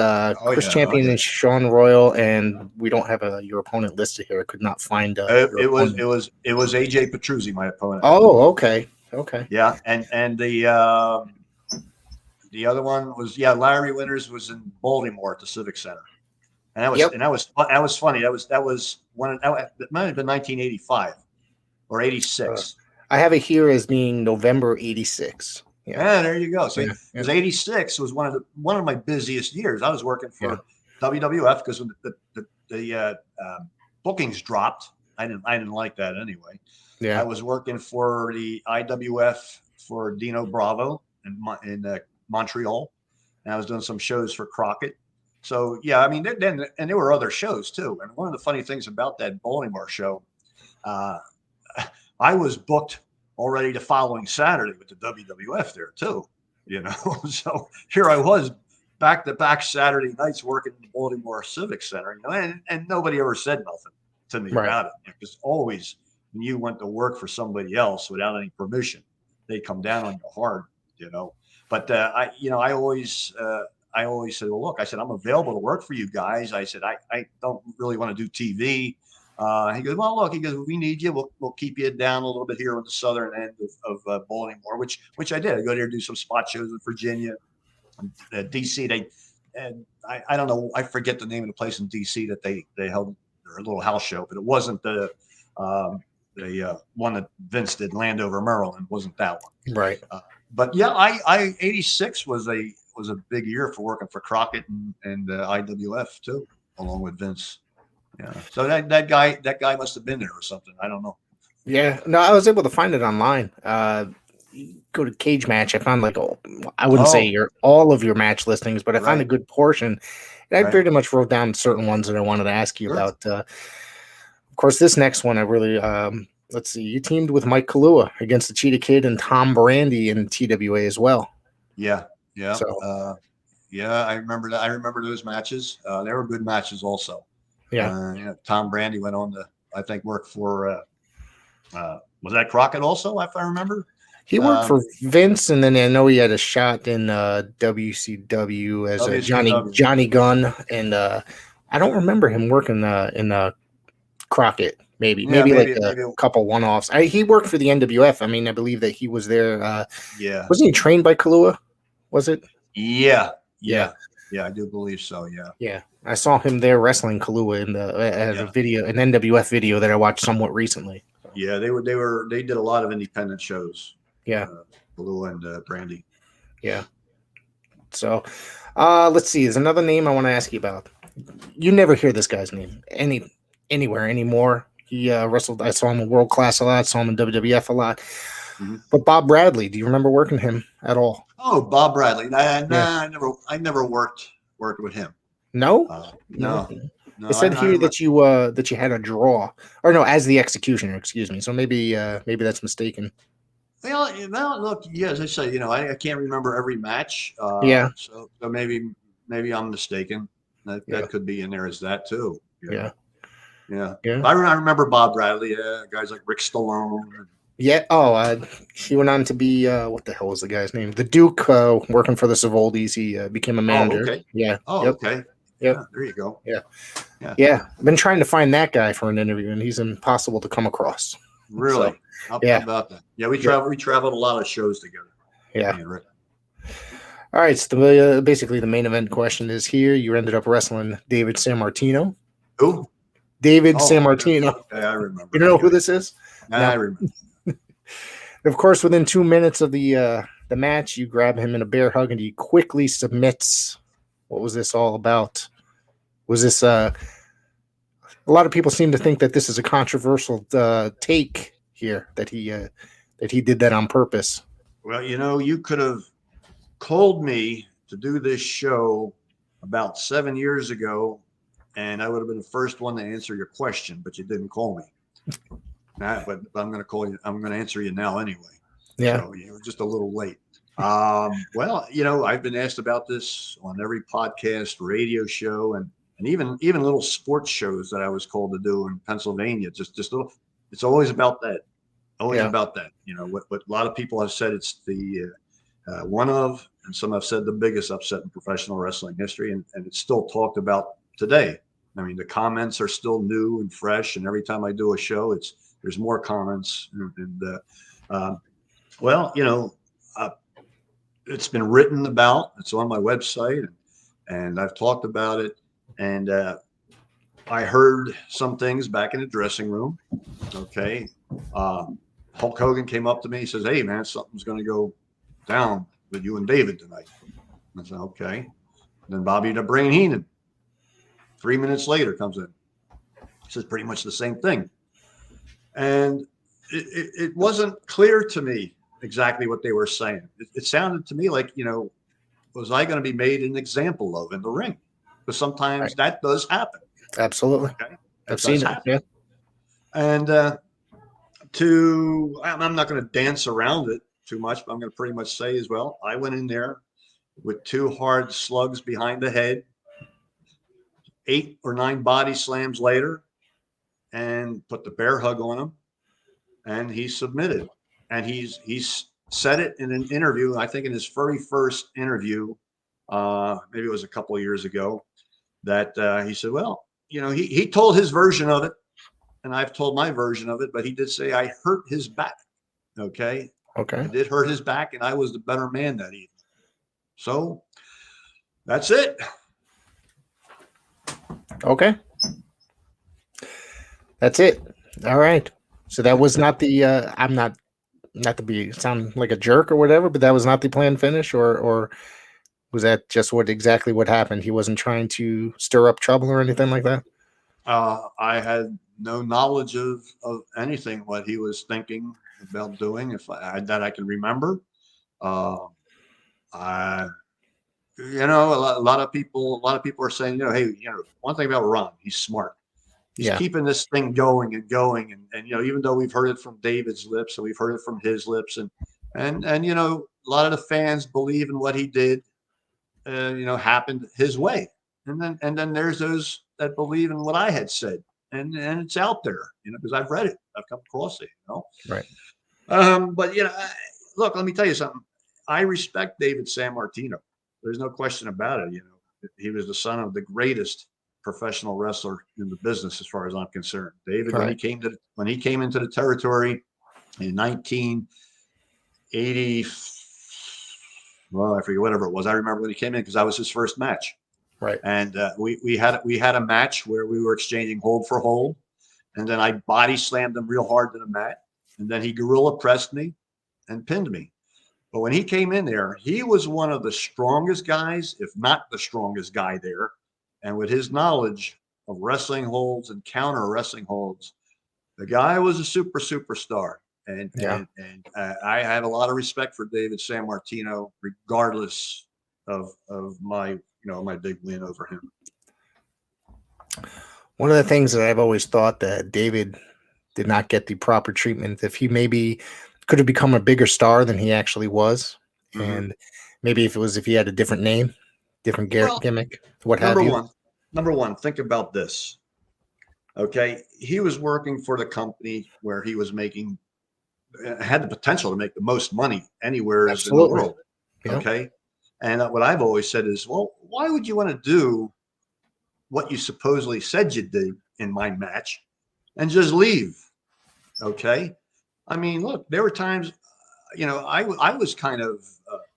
Chris Champion and Sean Royal, and we don't have your opponent listed here. I could not find it was AJ Petruzzi, my opponent. Oh, okay. Yeah, and the other one was Larry Winters was in Baltimore at the Civic Center. And that was funny. That was one. It might have been 1985 or 86. I have it here as being November 86. Yeah, there you go. So because 86 was one of my busiest years. I was working for WWF because when the bookings dropped, I didn't like that anyway. Yeah, I was working for the IWF for Dino Bravo in Montreal, and I was doing some shows for Crockett. So then there were other shows too. And one of the funny things about that Baltimore show, I was booked already the following Saturday with the WWF there too. So here I was back to back Saturday nights working in the Baltimore Civic Center. And nobody ever said nothing to me about it, because always when you went to work for somebody else without any permission, they come down on you hard. But I always said, well, look, I said, I'm available to work for you guys. I said, I don't really want to do TV. He goes, well, look, we need you. We'll keep you down a little bit here on the southern end of Baltimore, which I did. I go there, do some spot shows in Virginia, DC. I don't know. I forget the name of the place in DC that they held their little house show, but it wasn't the one that Vince did, Landover, Maryland. Wasn't that one. Right. But yeah, 86 was a big year for working for Crockett and IWF too, along with Vince. Yeah. So that guy must have been there or something. I don't know. Yeah. No, I was able to find it online. Go to Cage Match. I found I wouldn't say all of your match listings, but I found a good portion. And I pretty much wrote down certain ones that I wanted to ask you about. Of course, this next one I really let's see. You teamed with Mike Kalua against the Cheetah Kid and Tom Brandy in TWA as well. Yeah. Yeah. So, I remember that. I remember those matches. They were good matches also. Yeah. Tom Brandy went on to, I think, work for, was that Crockett also, if I remember? He worked for Vince, and then I know he had a shot in WCW as Johnny Gunn. And I don't remember him working in Crockett. Maybe a couple one-offs. He worked for the NWF. I mean, I believe that he was there. Wasn't he trained by Kalua? Was it? Yeah, I do believe so. Yeah. I saw him there wrestling Kalua in a video, an NWF video that I watched somewhat recently. Yeah, they did a lot of independent shows. Yeah, Kalua and Brandy. Yeah. So, let's see. There's another name I want to ask you about. You never hear this guy's name anywhere anymore. He wrestled. I saw him in World Class a lot. Saw him in WWF a lot. Mm-hmm. But Bob Bradley, do you remember working him at all? Oh, Bob Bradley. I never worked with him. No. No. It said here that you had a draw, or no, as the executioner. Excuse me. So maybe that's mistaken. Well, look. Yeah, as I say, I can't remember every match. So maybe I'm mistaken. That could be in there as that too. Yeah. I remember Bob Bradley. Guys like Rick Stallone. Yeah. Oh, he went on to be what the hell was the guy's name? The Duke, working for the Savoldi's. He became a Oh, manager. okay. Yeah. Oh, Yep. okay. Yep. Yeah, there you go. Yeah. Yeah. Yeah. I've been trying to find that guy for an interview, and he's impossible to come across. Really? So, How yeah. about that? Yeah, we Yeah. traveled a lot of shows together. Yeah. Me and Rick. All right. So basically the main event question is here. You ended up wrestling David Sammartino. Who? David Oh, Sammartino. okay, I remember. You don't know who this is? I remember. Of course, within 2 minutes of the match, you grab him in a bear hug, and he quickly submits. What was this all about? Was this a lot of people seem to think that this is a controversial take here, that he did that on purpose. Well, you could have called me to do this show about 7 years ago, and I would have been the first one to answer your question, but you didn't call me. But I'm going to call you. I'm going to answer you now anyway. Yeah. So you were just a little late. Well, I've been asked about this on every podcast, radio show, and even little sports shows that I was called to do in Pennsylvania. Just little. It's always about that. Always about that. What a lot of people have said. It's the one of, and some have said the biggest upset in professional wrestling history, and it's still talked about today. I mean, the comments are still new and fresh, and every time I do a show, there's more comments. It's been written about. It's on my website, and I've talked about it. And I heard some things back in the dressing room. Okay, Hulk Hogan came up to me. He says, "Hey, man, something's going to go down with you and David tonight." I said, "Okay." And then Bobby the Brain Heenan, 3 minutes later, comes in. He says pretty much the same thing. And it wasn't clear to me exactly what they were saying. It sounded to me like, was I going to be made an example of in the ring? Because sometimes that does happen. Absolutely. Okay? I've seen it. Yeah. And I'm not going to dance around it too much, but I'm going to pretty much say as well, I went in there with 2 hard slugs behind the head, 8 or 9 body slams later, and put the bear hug on him, and he submitted. And he's said it in an interview, I think in his very first interview, maybe it was a couple of years ago, that he said, well, he told his version of it, and I've told my version of it, but he did say I hurt his back. Okay. I did hurt his back, and I was the better man that evening. So that's it. Okay. That's it. All right. So that was not the I'm not to sound like a jerk or whatever, but that was not the planned finish, or was that just exactly what happened? He wasn't trying to stir up trouble or anything like that? I had no knowledge of anything what he was thinking about doing, that I can remember. A lot of people are saying, hey, one thing about Ron, he's smart. He's keeping this thing going and going. And even though we've heard it from David's lips and we've heard it from his lips, and a lot of the fans believe in what he did, happened his way. And then there's those that believe in what I had said, and it's out there, because I've read it, I've come across it, Right. But look, let me tell you something. I respect David Sammartino. There's no question about it. He was the son of the greatest professional wrestler in the business, as far as I'm concerned. David, when he came into the territory in 1980, well, I forget whatever it was. I remember when he came in because I was his first match. Right. And we had a match where we were exchanging hold for hold, and then I body slammed him real hard to the mat, and then he gorilla pressed me and pinned me. But when he came in there, he was one of the strongest guys, if not the strongest guy there. And with his knowledge of wrestling holds and counter wrestling holds, the guy was a superstar. And I have a lot of respect for David Sammartino, regardless of my my big win over him. One of the things that I've always thought that David did not get the proper treatment, if he maybe could have become a bigger star than he actually was, and maybe if he had a different name, different gimmick, what have you. Number one, think about this. Okay, he was working for the company where he was making had the potential to make the most money anywhere in the Absolutely. world. Yep. Okay. And what I've always said is, well, why would you want to do what you supposedly said you did in my match and just leave? Okay. I mean, look, there were times, I was kind of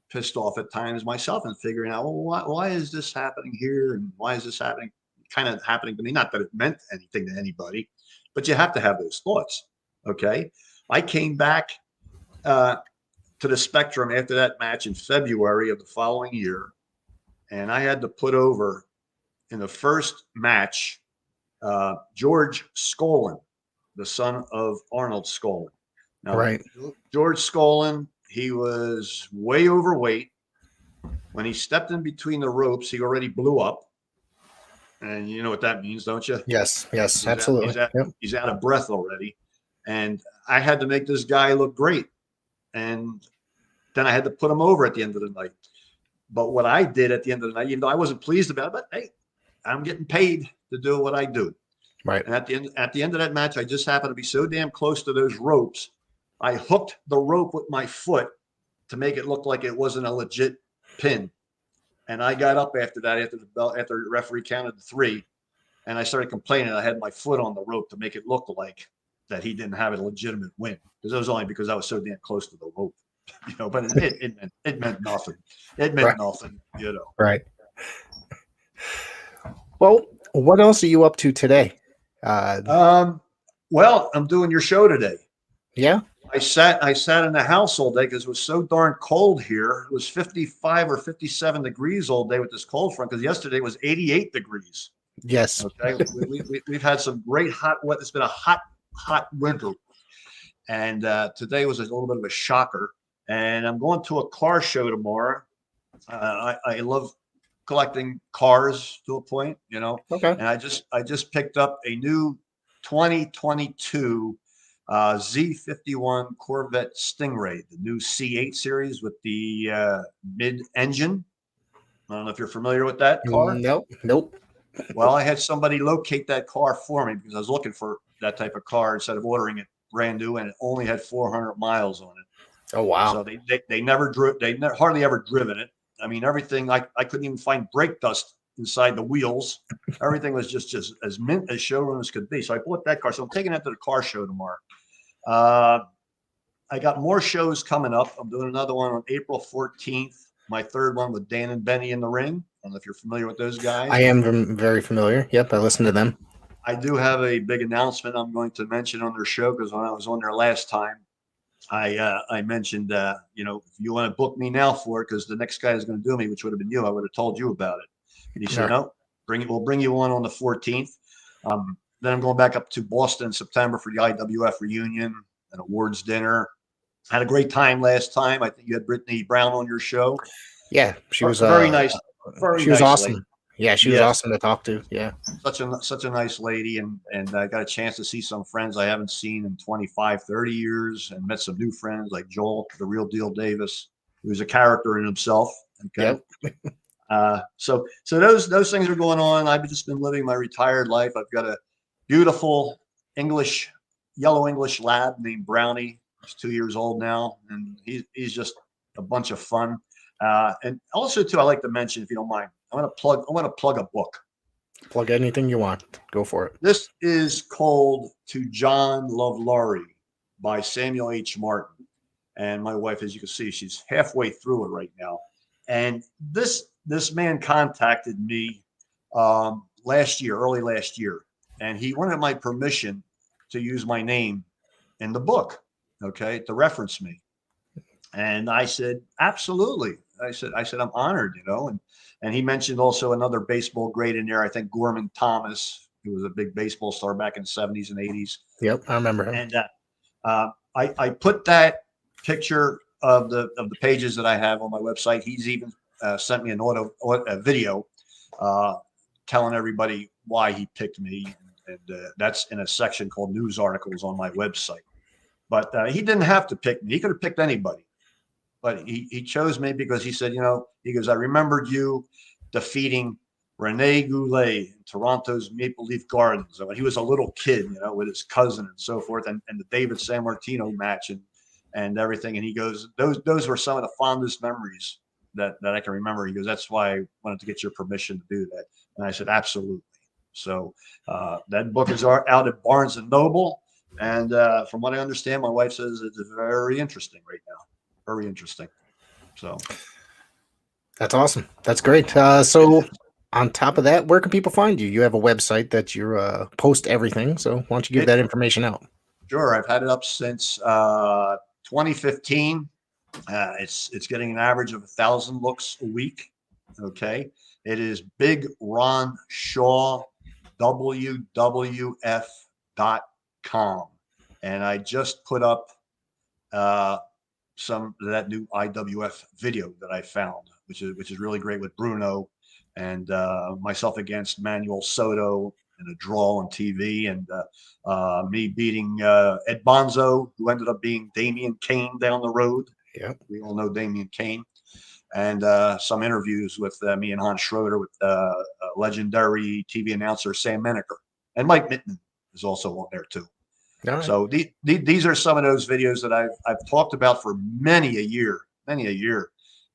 pissed off at times myself and figuring out, well, why is this happening here? And why is this happening? Kind of happening to me. Not that it meant anything to anybody, but you have to have those thoughts. Okay. I came back to the Spectrum after that match in February of the following year, and I had to put over in the first match George Skolin, the son of Arnold Skolin. Now, Right. George Skolin, he was way overweight. When he stepped in between the ropes, he already blew up. And you know what that means, don't you? Yes, absolutely. He's out of breath already. And I had to make this guy look great. And then I had to put him over at the end of the night. But what I did at the end of the night, even though I wasn't pleased about it, but hey, I'm getting paid to do what I do. Right. And at the end of that match, I just happened to be so damn close to those ropes. I hooked the rope with my foot to make it look like it wasn't a legit pin. And I got up after that, after the referee counted to 3, and I started complaining. I had my foot on the rope to make it look like that he didn't have a legitimate win, because it was only because I was so damn close to the rope, But it meant nothing. It meant nothing, Right. Well, what else are you up to today? Well, I'm doing your show today. Yeah. I sat in the house all day because it was so darn cold here. It was 55 or 57 degrees all day with this cold front, because yesterday was 88 degrees. Yes. Okay. We've had some great hot weather. It's been a hot winter. And today was a little bit of a shocker. And I'm going to a car show tomorrow. I love collecting cars to a point, Okay. And I just picked up a new 2022 Z51 Corvette Stingray, the new C8 series with the mid-engine. I don't know if you're familiar with that car. Nope. Well, I had somebody locate that car for me because I was looking for that type of car instead of ordering it brand new, and it only had 400 miles on it. Oh wow! So they never hardly ever driven it. I mean, everything I couldn't even find brake dust inside the wheels. Everything was just as mint as showrooms could be. So I bought that car. So I'm taking that to the car show tomorrow. I got more shows coming up. I'm doing another one on April 14th. My third one with Dan and Benny in the Ring. I don't know if you're familiar with those guys. I am very familiar. Yep, I listened to them. I do have a big announcement I'm going to mention on their show, because when I was on there last time, I mentioned, if you want to book me now for it, because the next guy is going to do me, which would have been you, I would have told you about it. And he said, no, we'll bring you on the 14th. Then I'm going back up to Boston in September for the IWF reunion and awards dinner. Had a great time last time. I think you had Brittany Brown on your show. Yeah, she was very nice. She was awesome. Lady. Yeah, she was awesome to talk to. Yeah, such a nice lady, and I got a chance to see some friends I haven't seen in 25, 30 years, and met some new friends like Joel, the real deal Davis, who's a character in himself. Okay. Yep. So those things are going on. I've just been living my retired life. I've got a beautiful yellow English lab named Brownie. He's 2 years old now, and he's just a bunch of fun. And also too, I like to mention, if you don't mind, I want to plug a book. Plug anything you want. Go for it. This is called To John Love Laurie by Samuel H. Martin. And my wife, as you can see, she's halfway through it right now. And this man contacted me early last year, and he wanted my permission to use my name in the book, okay, to reference me. And I said, absolutely. I said, I'm honored, and he mentioned also another baseball great in there. I think Gorman Thomas, who was a big baseball star back in the 70s and 80s. Yep, I remember him. And I put that picture of the pages that I have on my website. He's even sent me a video telling everybody why he picked me, and that's in a section called news articles on my website. But he didn't have to pick me. He could have picked anybody. But he chose me because he said, he goes, I remembered you defeating Rene Goulet in Toronto's Maple Leaf Gardens when he was a little kid, with his cousin and so forth, and the David Sammartino match. And and everything. And he goes, those were some of the fondest memories that I can remember. He goes, that's why I wanted to get your permission to do that. And I said, absolutely. So that book is out at Barnes and Noble. And from what I understand, my wife says it's very interesting right now. Very interesting. So That's awesome. That's great. So on top of that, where can people find you? You have a website that you post everything. So why don't you give that information out? Sure. I've had it up since 2015. It's getting an average of 1,000 looks a week. Okay. It is Big Ron Shaw, WWF.com. And I just put up some of that new IWF video that I found, which is really great, with Bruno and myself against Manuel Soto in a draw on TV, and me beating Ed Bonzo, who ended up being Damian Kane down the road. Yeah, we all know Damian Kane. And some interviews with me and Hans Schroeder, with legendary TV announcer Sam Menaker, and Mike Mittman is also on there too. Right. So these are some of those videos that I've talked about for many a year,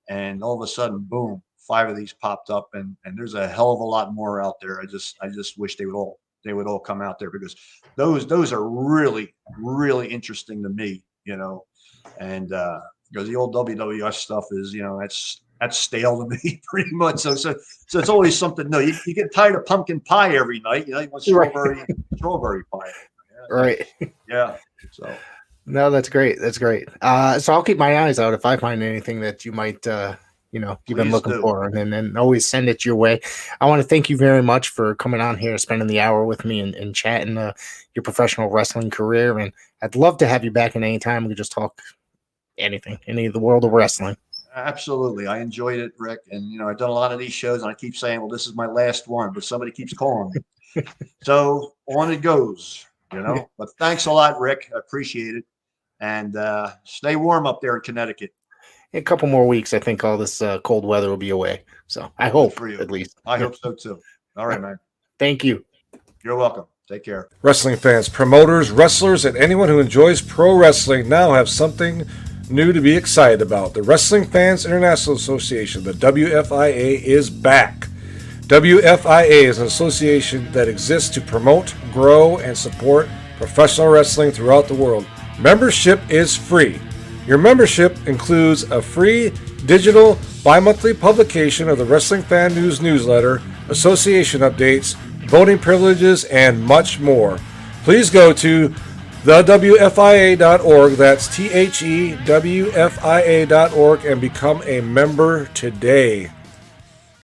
and all of a sudden, boom, 5 of these popped up, and there's a hell of a lot more out there. I just wish they would all come out there, because those are really, really interesting to me, you know, and because the old WWF stuff is, you know, that's stale to me pretty much. So it's always something new. You get tired of pumpkin pie every night, you know, you want strawberry pie. Right. Yeah. So no, that's great. That's great. So I'll keep my eyes out if I find anything that you might, you've been looking for, and then always send it your way. I want to thank you very much for coming on here, spending the hour with me and chatting your professional wrestling career. And I'd love to have you back in any time. We could just talk anything, any of the world of wrestling. Absolutely. I enjoyed it, Rick. And, you know, I've done a lot of these shows, and I keep saying, well, this is my last one, but somebody keeps calling me. So on it goes. You know, but thanks a lot, Rick. I appreciate it. And stay warm up there in Connecticut. A couple more weeks, I think all this cold weather will be away. So I hope, for you, at least. I hope so too. All right, man. Thank you. You're welcome. Take care. Wrestling fans, promoters, wrestlers, and anyone who enjoys pro wrestling now have something new to be excited about. The Wrestling Fans International Association, the WFIA, is back. WFIA is an association that exists to promote, grow, and support professional wrestling throughout the world. Membership is free. Your membership includes a free digital bi-monthly publication of the Wrestling Fan News newsletter, association updates, voting privileges, and much more. Please go to thewfia.org, that's THEWFIA.org, and become a member today.